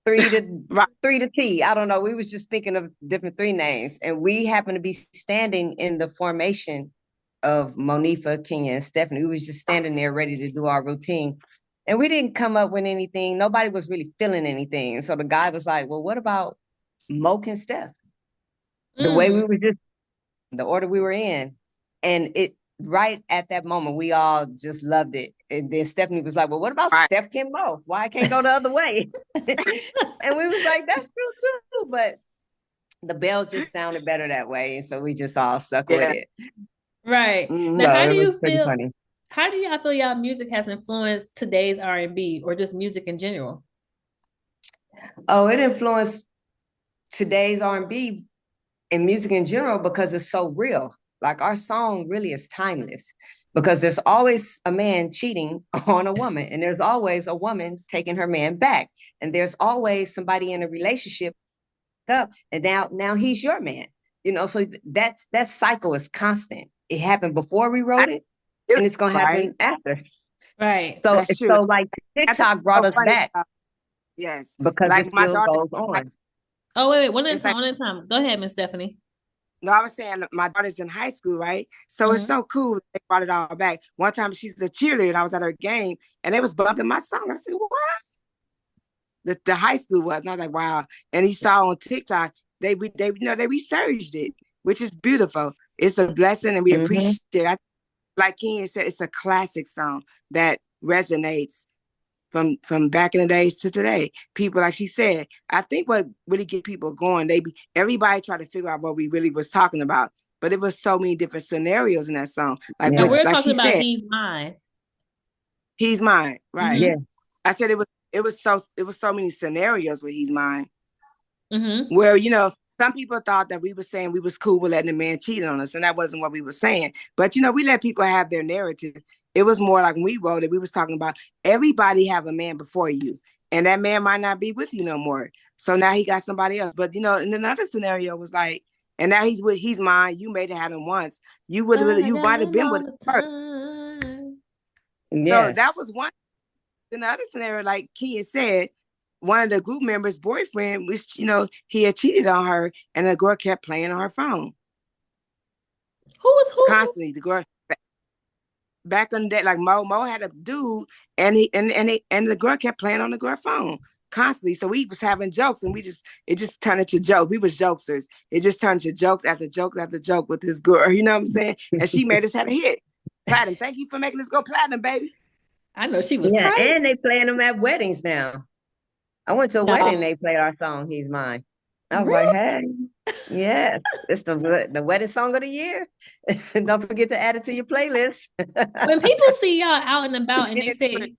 Right. three to T. I don't know. We was just thinking of different three names, and we happened to be standing in the formation of Monifa, Kenya, and Stephanie. We was just standing there ready to do our routine. And we didn't come up with anything. Nobody was really feeling anything. So the guy was like, well, what about Moke and Steph? The way we were just, the order we were in. And it right at that moment, we all just loved it. And then Stephanie was like, well, what about Right. Steph Kim Mo? Why I can't go the other way? And we was like, that's true too. But the bell just sounded better that way. And so we just all stuck with Yeah. it. Right. Mhm. Now, So how do it was you pretty feel? funny. How do y'all feel y'all music has influenced today's R&B or just music in general? Oh, it influenced today's R&B and music in general because it's so real. Like our song really is timeless because there's always a man cheating on a woman, and there's always a woman taking her man back, and there's always somebody in a relationship up, and now he's your man. You know, so that cycle is constant. It happened before we wrote it, and it's gonna Right. happen after. Right. So That's it's true. so like I think TikTok it's brought so us funny. back Yes. because Like it my still daughter, goes on. Oh, wait, one at a it's time, like, one at a time. Go ahead, Miss Stephanie. no, I was saying that my daughter's in high school, right? So it's so cool. They brought it all back. One time she's a cheerleader and I was at her game and they was bumping my song. I said, what? The high school was. And I was like, wow. And he saw on TikTok, they resurged it, which is beautiful. It's a blessing and we appreciate it. Like Ken said, it's a classic song that resonates from back in the days to today. People, like she said, I think what really get people going, everybody try to figure out what we really was talking about, but it was so many different scenarios in that song. Like And we're like talking she about said, He's Mine. he's mine, right? Yeah. I said it was so many scenarios with he's mine. Mm-hmm. Where, some people thought that we were saying we was cool with letting a man cheat on us, and that wasn't what we were saying. But we let people have their narrative. It was more like when we wrote it, we was talking about everybody have a man before you, and that man might not be with you no more. So now he got somebody else. But in another scenario was like, and now he's mine. You made it had him once. You might have been with him first. Yes. So that was one. In the other scenario, like Kia said, one of the group members' boyfriend was, he had cheated on her, and the girl kept playing on her phone. Who was who? Constantly, the girl. Back on that, like Mo had a dude, and the girl kept playing on the girl's phone constantly. So we was having jokes, and it just turned into joke. We was jokesters. It just turned to jokes after jokes after joke with this girl. You know what I'm saying? And she made us have a hit. Platinum. Thank you for making us go platinum, baby. I know she was Yeah, tight. and they playing them at weddings now. I went to a wedding, they played our song, He's Mine. I was like, hey, yes, it's the wedding song of the year. Don't forget to add it to your playlist. When people see y'all out and about and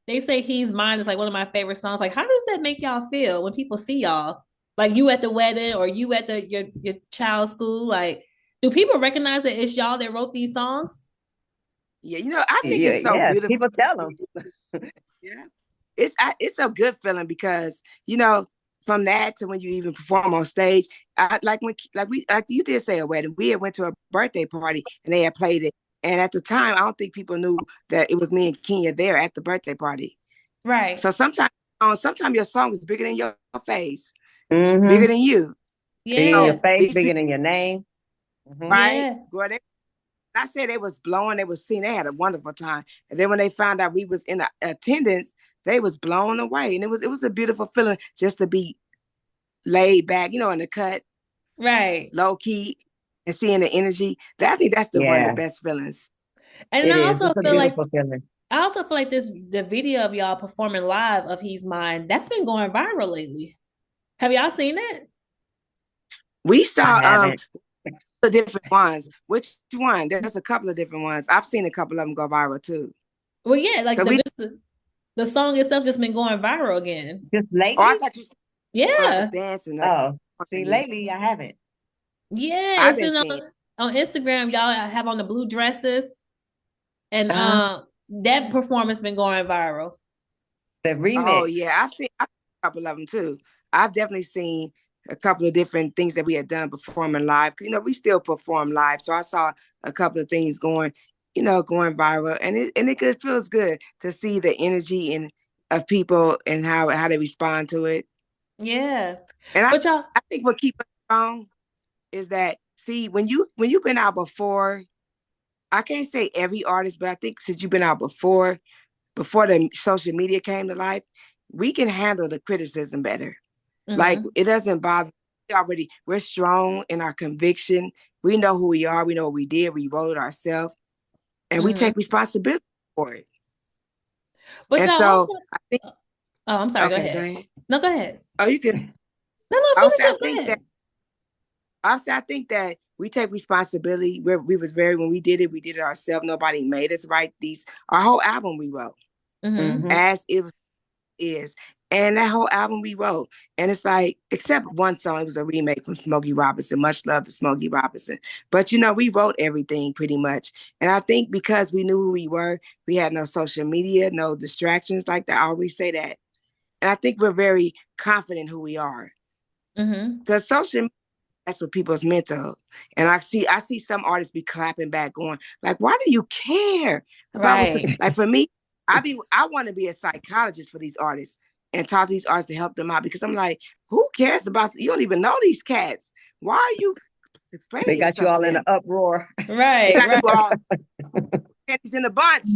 they say He's Mine is like one of my favorite songs, like how does that make y'all feel when people see y'all? Like you at the wedding or you at your child's school? Like, do people recognize that it's y'all that wrote these songs? Yeah, I think it's so beautiful. People tell them. Yeah. It's a good feeling because, from that to when you even perform on stage, like you did say a wedding, we had went to a birthday party and they had played it. And at the time, I don't think people knew that it was me and Kenya there at the birthday party. Right. So sometimes your song is bigger than your face, bigger than you. Yeah. Bigger than your face, bigger than your name. Right? Yeah. Girl, I said they was blowing, they was seeing, they had a wonderful time. And then when they found out we was in attendance, they was blown away. And it was a beautiful feeling just to be laid back, in the cut. Right. Low key and seeing the energy. I think that's one of the best feelings. And I also feel like feeling. I also feel like the video of y'all performing live of He's Mine, that's been going viral lately. Have y'all seen it? We saw The different ones. Which one? There's a couple of different ones. I've seen a couple of them go viral too. Well, yeah, like the song itself just been going viral again. Just lately? Oh, I thought you said I was Yeah. dancing. Oh, see, lately I haven't. Yeah, I've it's been been on Instagram. Y'all have on the blue dresses, and Uh-huh. that performance been going viral. The remix. Oh yeah, I've seen a couple of them too. I've definitely seen a couple of different things that we had done performing live. You know, we still perform live, so I saw a couple of things going viral, and it feels good to see the energy of people and how they respond to it. Yeah, and but y'all, I think what keeps us strong is that, see, when you've been out before, I can't say every artist, but I think since you've been out before the social media came to life, we can handle the criticism better. Like, it doesn't bother. We're strong in our conviction. We know who we are. We know what we did. We wrote it ourselves, and we take responsibility for it. But and y'all so also, I think. oh, I'm sorry. Okay, go ahead. No, go ahead. Oh, you can. No, I think that we take responsibility. When we did it ourselves. Nobody made us write our whole album we wrote as it is. And that whole album we wrote. And it's like, except one song, it was a remake from Smokey Robinson. Much love to Smokey Robinson. But, we wrote everything pretty much. And I think because we knew who we were, we had no social media, no distractions like that. I always say that. And I think we're very confident who we are. Because social media, that's what people's mental. And I see some artists be clapping back going, like, why do you care about what's, like, for me, I want to be a psychologist for these artists and talk to these artists to help them out, because I'm like, who cares about, you don't even know these cats. Why are you explaining? They got you all in an uproar. Right. They got you all panties in a bunch.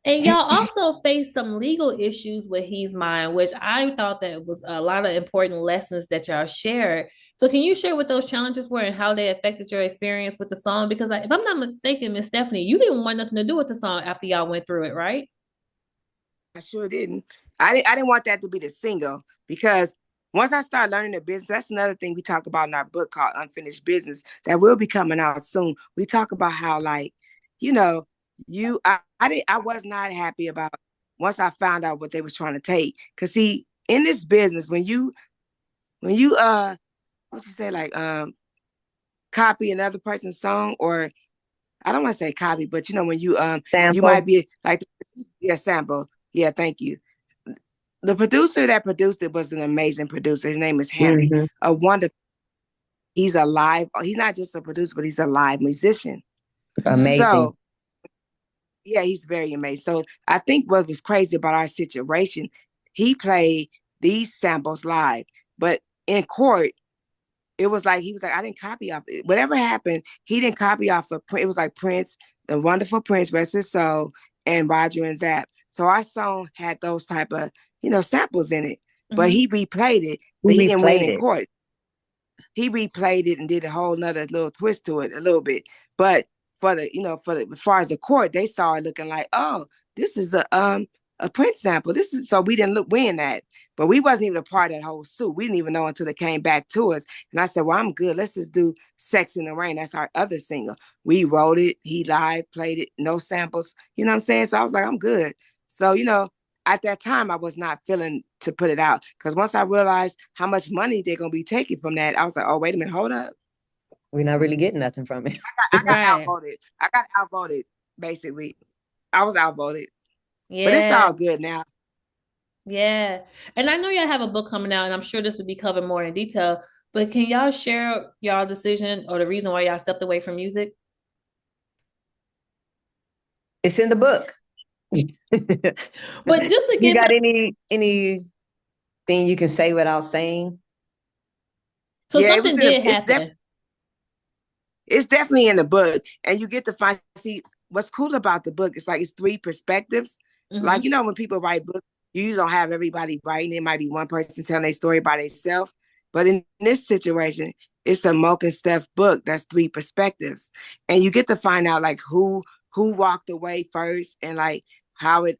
And y'all also face some legal issues with He's Mine, which I thought that was a lot of important lessons that y'all shared. So can you share what those challenges were and how they affected your experience with the song? Because if I'm not mistaken, Miss Stephanie, you didn't want nothing to do with the song after y'all went through it, right? I sure didn't. I didn't want that to be the single, because once I started learning the business, that's another thing we talk about in our book called Unfinished Business that will be coming out soon. We talk about how, like, I was not happy about once I found out what they was trying to take. Cause see, in this business, when you what you say, like, copy another person's song, or I don't want to say copy, but when you you might be like, sample. Yeah, thank you. The producer that produced it was an amazing producer. His name is Henry. A wonderful. He's not just a producer, but he's a live musician. Amazing. So, yeah, he's very amazing. So I think what was crazy about our situation, he played these samples live, but in court, it was like, he was like, I didn't copy off it. Whatever happened, he didn't copy off of Prince. It was like Prince, the wonderful Prince, rest his soul, and Roger and Zapp. So our song had those type of, samples in it, but he replayed it, but he didn't win in court. He replayed it and did a whole nother little twist to it a little bit. But as far as the court, they saw it looking like, oh, this is a Prince sample. So we didn't win that, but we wasn't even a part of that whole suit. We didn't even know until they came back to us. And I said, well, I'm good. Let's just do Sex in the Rain. That's our other single. We wrote it. He live played it. No samples. You know what I'm saying? So I was like, I'm good. So, at that time, I was not feeling to put it out, because once I realized how much money they're going to be taking from that, I was like, oh, wait a minute, hold up. We're not really getting nothing from it. I got outvoted. I got outvoted, basically. I was outvoted. Yeah. But it's all good now. Yeah. And I know y'all have a book coming out, and I'm sure this will be covered more in detail, but can y'all share y'all decision or the reason why y'all stepped away from music? It's in the book. But just to get, you got anything you can say without saying? So yeah, something did happen. It's definitely in the book, and you get to see what's cool about the book. It's like it's three perspectives. Like, when people write books, you usually don't have everybody writing. It might be one person telling their story by themselves. But in this situation, it's a Mocha and Steph book that's three perspectives, and you get to find out like who walked away first, and like how it,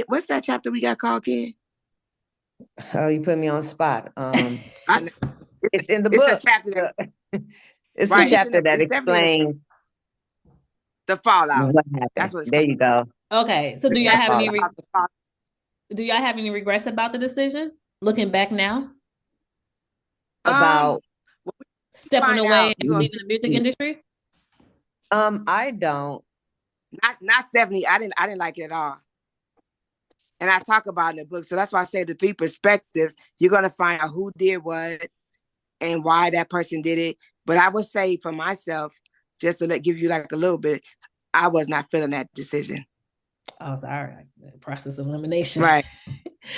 what's that chapter we got called, Ken? Oh, you put me on the spot. It's It's in the it's book. a chapter that, It's right, a chapter that it's definitely explains the fallout. what happened. That's what it's There called. you go. Okay. So do y'all The have any fallout. do y'all have any regrets about the decision? Looking back now? About when we Stepping find away out, and you gonna leaving the music industry? I don't. not Stephanie. I didn't like it at all. And I talk about it in the book. So that's why I say the three perspectives. You're gonna find out who did what and why that person did it. But I would say for myself, just to give you like a little bit, I was not feeling that decision. Oh, sorry. Process of elimination. Right.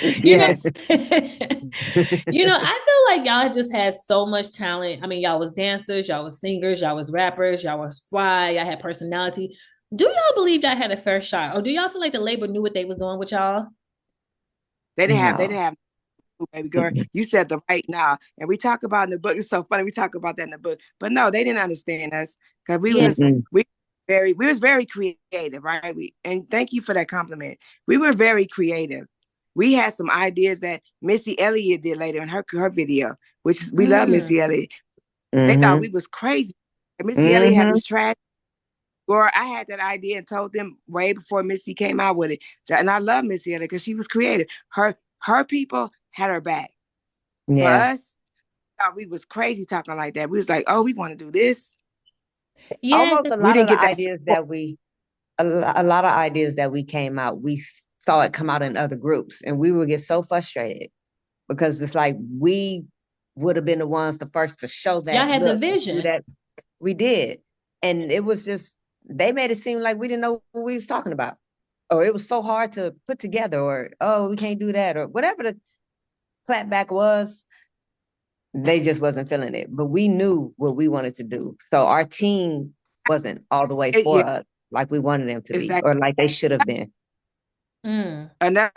Yes. You know, I feel like y'all just had so much talent. I mean, y'all was dancers, y'all was singers, y'all was rappers, y'all was fly, y'all had personality. Do y'all believe y'all had a fair shot? Or do y'all feel like the label knew what they was doing with y'all? They didn't have baby girl. You said the right now. And we talk about in the book. It's so funny. We talk about that in the book. But no, they didn't understand us because we was very creative, right? And thank you for that compliment. We were very creative. We had some ideas that Missy Elliott did later in her video, which is, we love Missy Elliott. They thought we was crazy. And Missy Elliott had this trash. Or I had that idea and told them way before Missy came out with it. And I love Missy Elliott because she was creative. Her people had her back. Yeah. For us, we was crazy talking like that. We was like, oh, we want to do this. Yeah, Almost a we lot didn't of the get that ideas that a lot of ideas that we came out, we saw it come out in other groups, and we would get so frustrated because it's like we would have been the ones the first to show that. y'all had the look, vision. that we did, and it was just they made it seem like we didn't know what we was talking about, or it was so hard to put together, or oh, we can't do that, or whatever the clapback was. They just wasn't feeling it, but we knew what we wanted to do. So our team wasn't all the way for us like we wanted them to be, or like they should have been. Another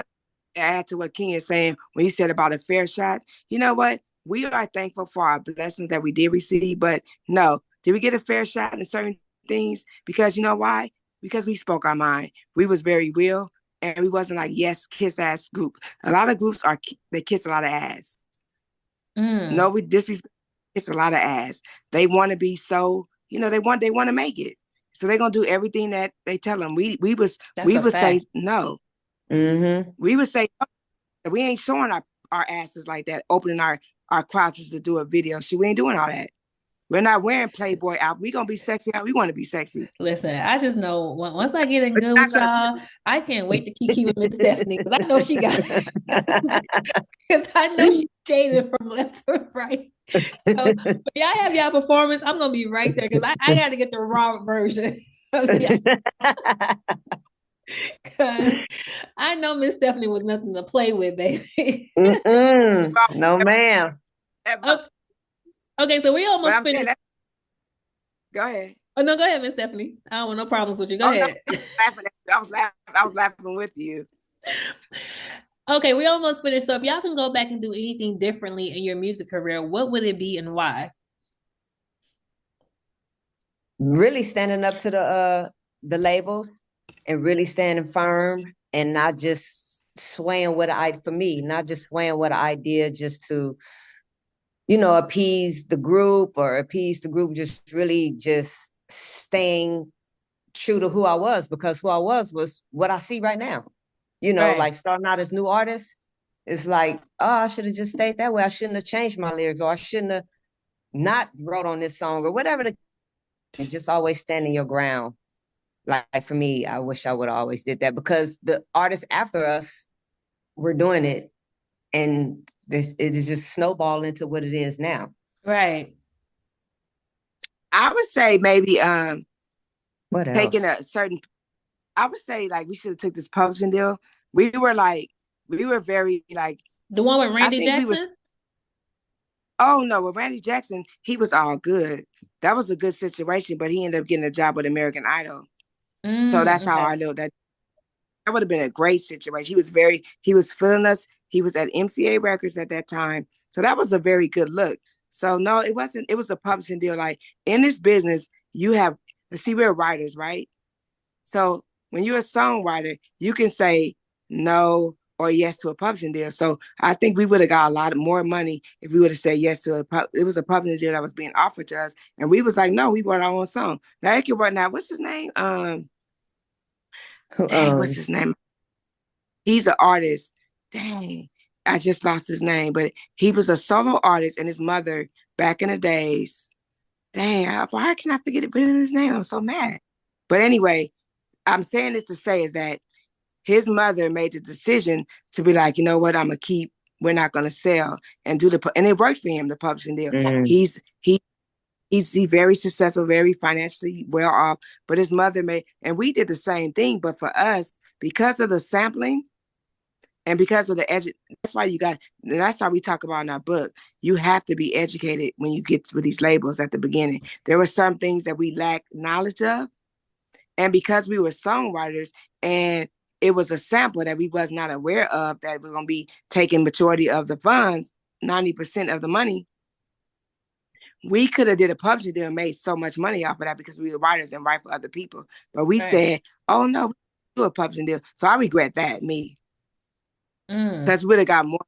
add to what King is saying when he said about a fair shot. You know what? We are thankful for our blessings that we did receive, but no, did we get a fair shot in certain things? Because you know why? Because we spoke our mind. We was very real, and we wasn't like yes, kiss ass group. A lot of groups they kiss a lot of ass. No, we disrespect. It's a lot of ass. They want to be so, they want to make it. So they're gonna do everything that they tell them. We would say no. We would say no. We ain't showing our asses like that, opening our crotches to do a video. We ain't doing all that. We're not wearing Playboy out. We gonna be sexy how we want to be sexy. Listen, I just know once I get in good with y'all, I can't wait to kiki with Miss Stephanie because I know she got because I know she shaded from left to right. So when y'all have y'all performance, I'm gonna be right there because I got to get the raw version. I know Miss Stephanie was nothing to play with, baby. No, ma'am. Okay, so we almost finished. Go ahead. Oh no, go ahead, Miss Stephanie. I don't want no problems with you. Go ahead. No, I was laughing with you. Okay, we almost finished. So if y'all can go back and do anything differently in your music career, what would it be and why? Really standing up to the labels and really standing firm and not just swaying with not just swaying with an idea just to appease the group just really just staying true to who I was, because who I was what I see right now. Right. Like starting out as new artists, it's like, oh, I should have just stayed that way. I shouldn't have changed my lyrics, or I shouldn't have not wrote on this song, or whatever. And just always standing your ground. Like for me, I wish I would have always did that, because the artists after us were doing it. And it is just snowballed into what it is now. Right. I would say maybe what else? Taking I would say like we should have took this publishing deal. We were very like the one with Randy Jackson. Oh no, with Randy Jackson, he was all good. That was a good situation, but he ended up getting a job with American Idol. So that's how I know that would have been a great situation. He was feeling us. He was at MCA Records at that time. So that was a very good look. So no, it wasn't. It was a publishing deal. Like in this business, we're writers, right? So when you're a songwriter, you can say no, or yes to a publishing deal. So I think we would have got a lot more money if we would have said yes to it was a publishing deal that was being offered to us. And we was like, no, we want our own song. Now, what's his name? What's his name? He's an artist. Dang, I just lost his name, but he was a solo artist, and his mother back in the days. Dang, why can I forget his name? I'm so mad. But anyway, I'm saying this to say is that his mother made the decision to be like, you know what, we're not going to sell and and it worked for him, the publishing deal. He's very successful, very financially well off, but his mother and we did the same thing. But for us, because of the sampling and because of that's how we talk about in our book. You have to be educated when you get with these labels at the beginning. There were some things that we lacked knowledge of. And because we were songwriters and it was a sample that we was not aware of that was going to be taking majority of the funds, 90% of the money, we could have did a publishing deal and made so much money off of that because we were writers and write for other people. But we said, oh no, we do a publishing deal. So I regret that, me. Because we would have got more,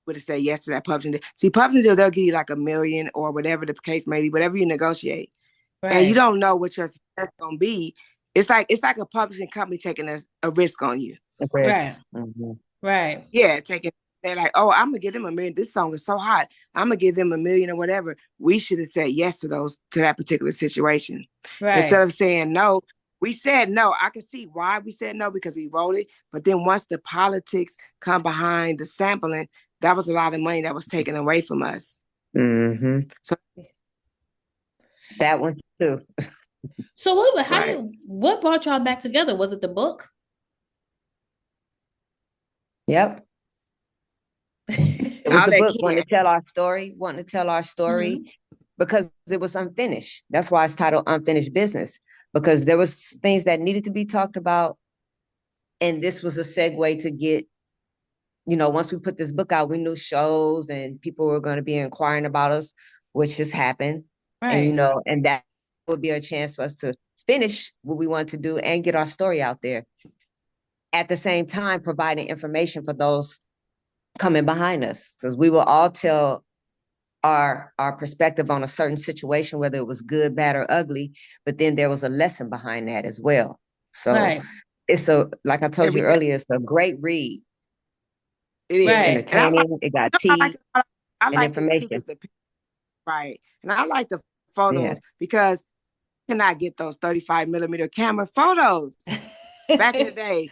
would have said yes to that publishing deal. See, publishing deals, they'll give you like $1 million or whatever the case may be, whatever you negotiate. Right. And you don't know what your success is going to be. It's like a publishing company taking a risk on you. Right. Mm-hmm. Right. Yeah, they're like, oh, I'm gonna give them $1 million. This song is so hot. I'm gonna give them $1 million or whatever. We should have said yes to that particular situation. Right. Instead of saying no, we said no. I can see why we said no because we wrote it. But then once the politics come behind the sampling, that was a lot of money that was taken away from us. Mm-hmm. So that one too. So what brought y'all back together? Was it the book? Yep. It was the book, wanting to tell our story, because it was unfinished. That's why it's titled Unfinished Business, because there was things that needed to be talked about. And this was a segue to get, once we put this book out, we knew shows and people were going to be inquiring about us, which has happened. Right. And, and that would be a chance for us to finish what we want to do and get our story out there. At the same time, providing information for those coming behind us, because we will all tell our perspective on a certain situation, whether it was good, bad, or ugly, but then there was a lesson behind that as well. So it's like I told you earlier, it's a great read. It is entertaining. It got tea and information. Right. And I like the photos because you cannot get those 35 millimeter camera photos back in the day.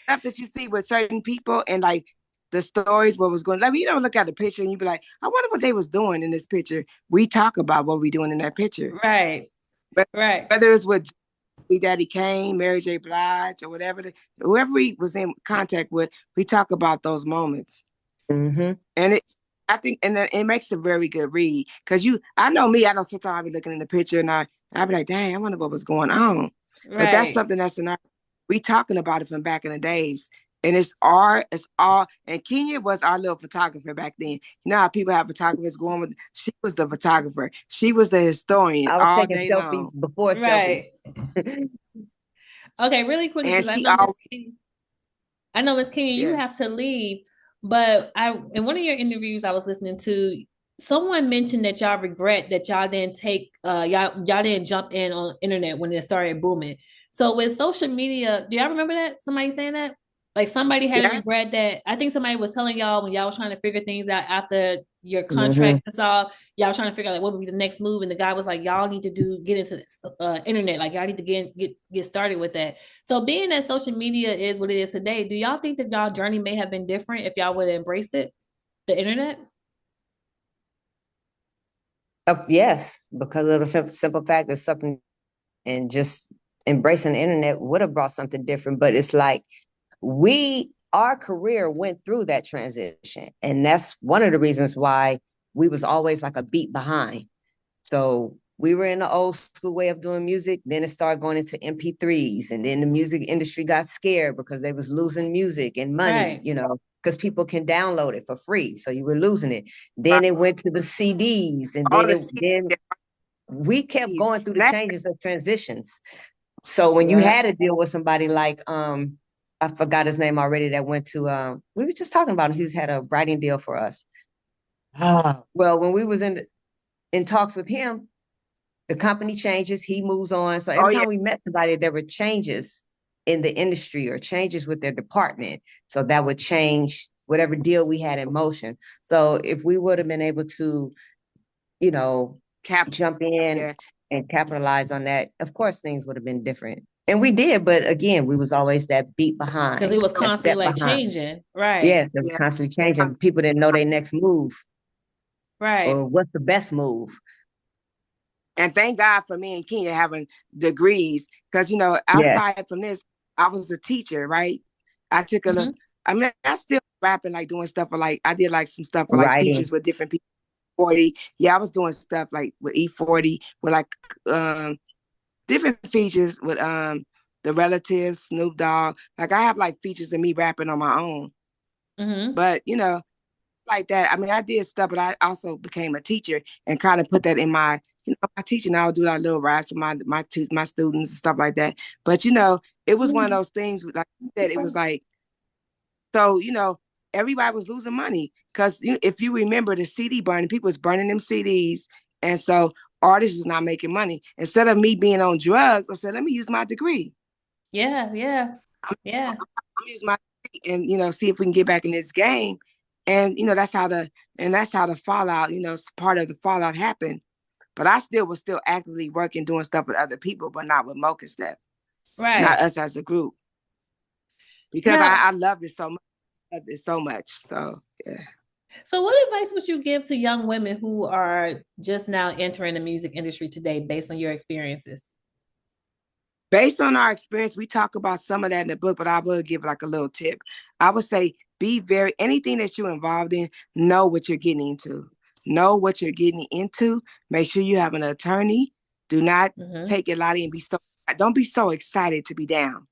Stuff that you see with certain people and like the stories, what was going on. Like, you don't look at the picture and you be like, I wonder what they was doing in this picture. We talk about what we doing in that picture. Right. Whether it's with Daddy Kane, Mary J. Blige, or whoever we was in contact with, we talk about those moments. Mm-hmm. And I think it makes a very good read. Because I know me, I know sometimes I'll be looking in the picture and I'll be like, dang, I wonder what was going on. Right. But that's something that's in our, we talking about it from back in the days. And it's all, and Kenya was our little photographer back then. You know how people have photographers going with, she was the photographer. She was the historian all day long. Before selfies. Okay, really quickly, because I know Miss Kenya, you have to leave. But in one of your interviews I was listening to, someone mentioned that y'all regret that y'all didn't y'all didn't jump in on internet when it started booming. So with social media, do y'all remember that? Somebody saying that? Like somebody had regret that. I think somebody was telling y'all when y'all was trying to figure things out after your contract was all, y'all was trying to figure out like what would be the next move, and the guy was like, y'all need to get into this, internet, like y'all need to get started with that. So being that social media is what it is today, do y'all think that y'all journey may have been different if y'all would have embraced it, the internet? Yes, because of the simple fact that something, and just embracing the internet would have brought something different. But it's like our career went through that transition, and that's one of the reasons why we was always like a beat behind. So we were in the old school way of doing music. Then it started going into MP3s, and then the music industry got scared because they was losing music and money, because people can download it for free. So you were losing it. Then it went to the CDs, and then we kept going through the changes of transitions. So when you had to deal with somebody like I forgot his name already, that went to, we were just talking about him. He's had a writing deal for us. Well, when we was in talks with him, the company changes, he moves on. So every time we met somebody, there were changes in the industry or changes with their department. So that would change whatever deal we had in motion. So if we would have been able to, you know, jump in and capitalize on that, of course things would have been different. And we did, but again, we was always that beat behind. Because it was constantly like changing. Right. Yes, it was constantly changing. People didn't know their next move. Right. Or what's the best move. And thank God for me and Kenya having degrees. Because, you know, outside from this, I was a teacher, right? I took a look. I mean, I still rapping, like doing stuff for like, I did like some stuff for like features with different people. 40. Yeah, I was doing stuff like with E40, with like different features with the Relatives, Snoop Dogg. Like I have like features of me rapping on my own. But, you know, like that. I mean, I did stuff, but I also became a teacher and kind of put that in my, you know, my teaching. I would do like little raps with my students and stuff like that. But, you know, it was one of those things, like you said, it was like, so, you know, everybody was losing money because if you remember the CD burning, people was burning them CDs. And so artists was not making money. Instead of me being on drugs, I said, let me use my degree. I'm using my degree and, you know, see if we can get back in this game. And, you know, that's how the fallout, you know, part of the fallout happened. But I was still actively working, doing stuff with other people, but not with Mocha Steph. Right. Not us as a group. Because I love it so much. So, yeah. So what advice would you give to young women who are just now entering the music industry today based on your experiences? Based on our experience, we talk about some of that in the book, but I will give like a little tip. I would say anything that you're involved in, know what you're getting into. Know what you're getting into. Make sure you have an attorney. Do not take it lightly and don't be so excited to be down.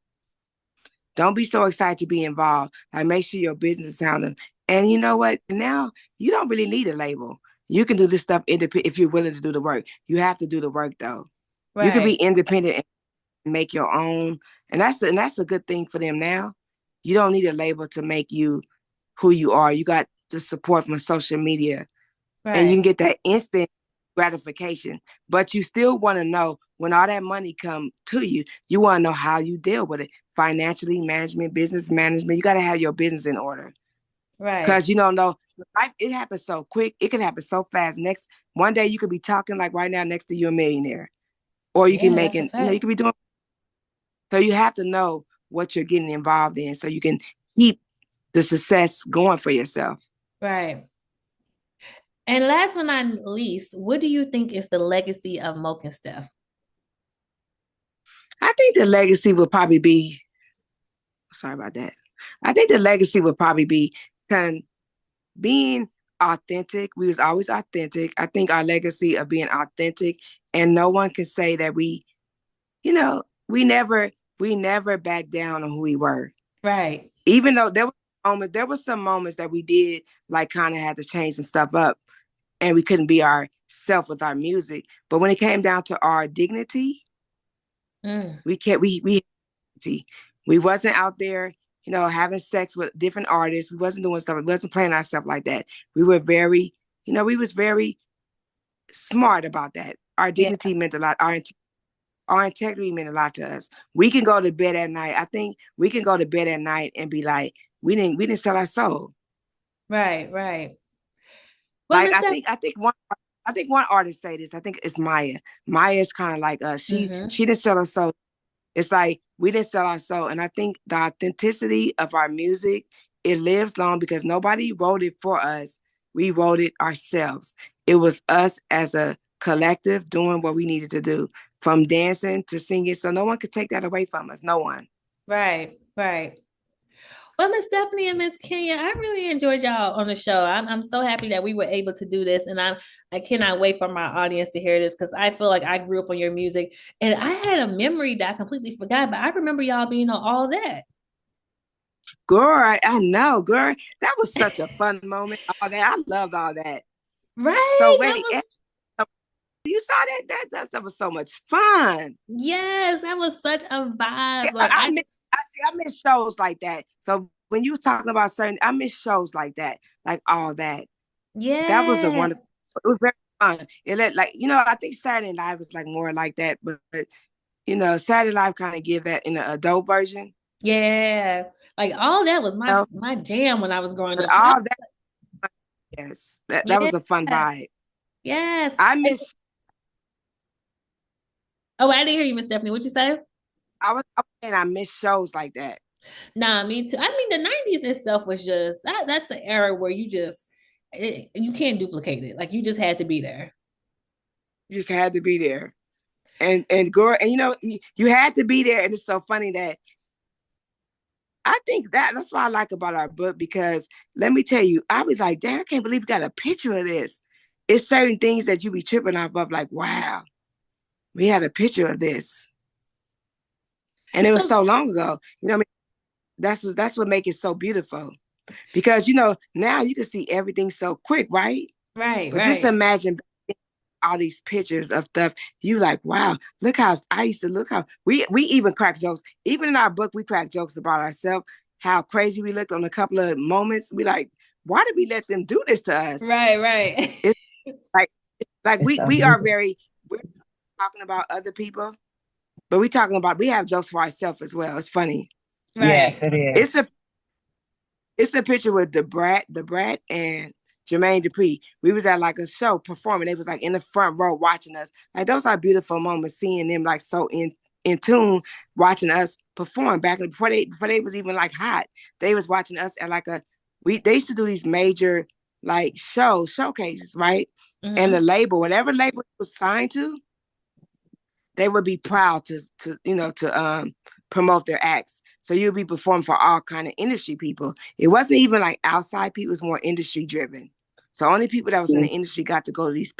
Don't be so excited to be involved. Like make sure your business is sounding. And you know what? Now you don't really need a label. You can do this stuff independent if you're willing to do the work. You have to do the work though. Right. You can be independent and make your own. And that's a good thing for them now. You don't need a label to make you who you are. You got the support from social media. Right. And you can get that instant gratification. But you still want to know when all that money come to you, you want to know how you deal with it. Financially, management, business management. You got to have your business in order. Right. Because you don't know, it happens so quick. It can happen so fast. One day you could be talking like right now next to you a millionaire. Or you can make it, you could be doing. So you have to know what you're getting involved in so you can keep the success going for yourself. Right. And last but not least, what do you think is the legacy of Mocha and Steph? I think the legacy would probably be, sorry about that. I think the legacy would probably be being authentic. We was always authentic. I think our legacy of being authentic, and no one can say that we never backed down on who we were. Right. Even though there were some moments that we did like kind of had to change some stuff up and we couldn't be ourselves with our music. But when it came down to our dignity, we wasn't out there, you know, having sex with different artists. We wasn't doing stuff. We wasn't playing ourselves like that. We were very, you know, we was very smart about that. Our dignity meant a lot. Our integrity meant a lot to us. We can go to bed at night. I think we can go to bed at night and be like, we didn't sell our soul. Right, right. Well, like I think one artist say this. I think it's Maya. Maya is kind of like us. She didn't sell her soul. It's like we didn't sell our soul. And I think the authenticity of our music, it lives long because nobody wrote it for us. We wrote it ourselves. It was us as a collective doing what we needed to do, from dancing to singing. So no one could take that away from us. No one. Right, right. Well, Miss Stephanie and Miss Kenya, I really enjoyed y'all on the show. I'm so happy that we were able to do this, and I cannot wait for my audience to hear this because I feel like I grew up on your music, and I had a memory that I completely forgot, but I remember y'all being on all that. Girl, I know, girl. That was such a fun moment. All that, I loved all that. Right. So wait, you saw that stuff was so much fun. Yes, that was such a vibe. Like I I miss shows like that. So when you was talking about certain, I miss shows like that, like all that. Yeah. That was a wonderful. It was very fun. It let, like, I think Saturday Night was like more like that, but Saturday Night kind of give that in the adult version. Yeah. Like all that was You know? my jam when I was growing But up. So all that, yes, that was a fun vibe. Yes. I miss. Oh, I didn't hear you, Miss Stephanie. What you say? I was saying I miss shows like that. Nah, me too. I mean, the 90s itself was just that's the era where you can't duplicate it. Like you just had to be there. You just had to be there. And girl, and you had to be there. And it's so funny that I think that's what I like about our book, because let me tell you, I was like, damn, I can't believe we got a picture of this. It's certain things that you be tripping off of, like, wow, we had a picture of this. And it was so long ago. What I mean? That's what makes it so beautiful. Because now you can see everything so quick, right? Right. But just imagine all these pictures of stuff. You like, wow, look how I used to look. How we even crack jokes. Even in our book, we crack jokes about ourselves, how crazy we look on a couple of moments. We like, why did we let them do this to us? Right. It's like we are we're talking about other people, but we have jokes for ourselves as well. It's funny. Right. Yes, it is. It's a picture with the Brat and Jermaine Dupri. We was at like a show performing. They was like in the front row watching us. Like those are beautiful moments, seeing them like so in tune, watching us perform back before they was even like hot. They was watching us at like they used to do these major like showcases, right? Mm-hmm. And the label, whatever label it was signed to, they would be proud to promote their acts. So you'll be performing for all kind of industry people. It wasn't even like outside people, it was more industry driven. So only people that was in the industry got to go to these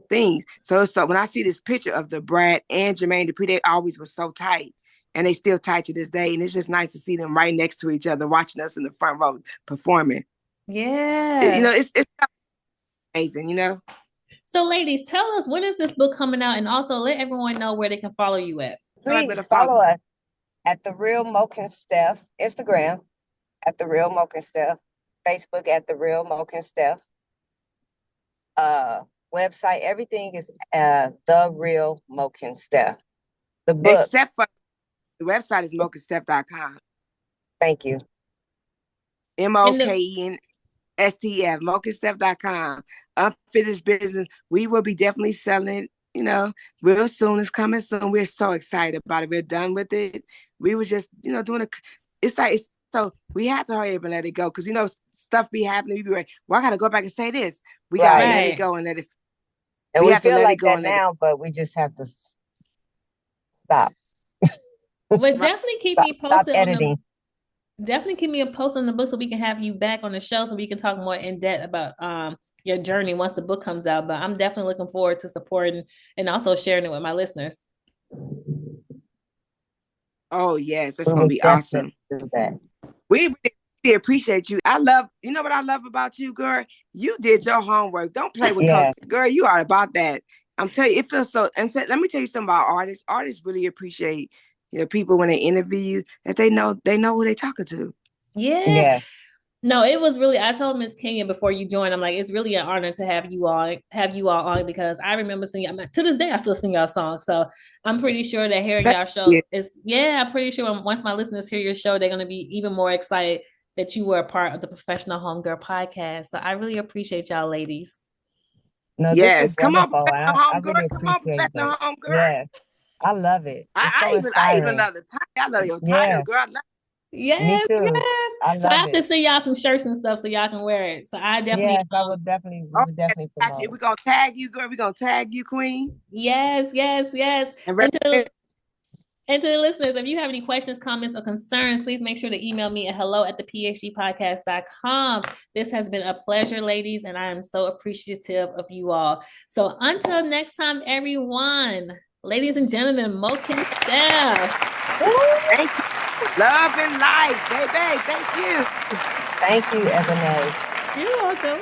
things. So when I see this picture of the Brad and Jermaine Dupri, they always were so tight. And they still tight to this day. And it's just nice to see them right next to each other, watching us in the front row performing. Yeah. It's amazing, So ladies, tell us, when is this book coming out? And also let everyone know where they can follow you at. Please follow us at The Real Moke and Steph, Instagram at The Real Moke and Steph, Facebook at The Real Moke and Steph. Website, everything is The Real Moke and Steph. The book. Except for the website is mokeandsteph.com. Thank you. MOKENSTF, mokeandsteph.com. Unfinished business. We will be definitely selling, real soon. It's coming soon. We're so excited about it. We're done with it. We was just, so we have to hurry up and let it go. Cause stuff be happening. We be like, well, I gotta go back and say this. We gotta let it go and let it. And we feel like that now, but we just have to stop. But definitely keep me posted on editing. Definitely keep me a post on the book so we can have you back on the show so we can talk more in depth about your journey once the book comes out. But I'm definitely looking forward to supporting and also sharing it with my listeners. Oh yes, that's gonna be awesome. We really appreciate you. I love, what I love about you, girl? You did your homework. Don't play with culture. Girl, you are about that. I'm telling you, it feels so. And so, let me tell you something about artists. Artists really appreciate, people when they interview you, that they know who they're talking to. Yeah. No, it was really, I told Miss Kenya before you joined, I'm like, it's really an honor to have you all on, because I remember singing, to this day, I still sing y'all songs. So I'm pretty sure that hearing y'all show I'm pretty sure once my listeners hear your show, they're going to be even more excited that you were a part of the Professional Homegirl Podcast. So I really appreciate y'all ladies. No, yes, come on, Professional Homegirl. Come on, Professional Homegirl. Yes, I love it. I even love the title. I love your title, girl. I love Yes. So I have to send y'all some shirts and stuff so y'all can wear it. So I definitely, I would definitely promote. We're gonna tag you, girl. We're gonna tag you, Queen. Yes. And to the listeners, if you have any questions, comments, or concerns, please make sure to email me at hello@thephgpodcast.com. This has been a pleasure, ladies, and I am so appreciative of you all. So until next time, everyone, ladies and gentlemen, Moke and Steph. Thank you. Love and life, baby. Thank you. Thank you, Eboné. You're welcome.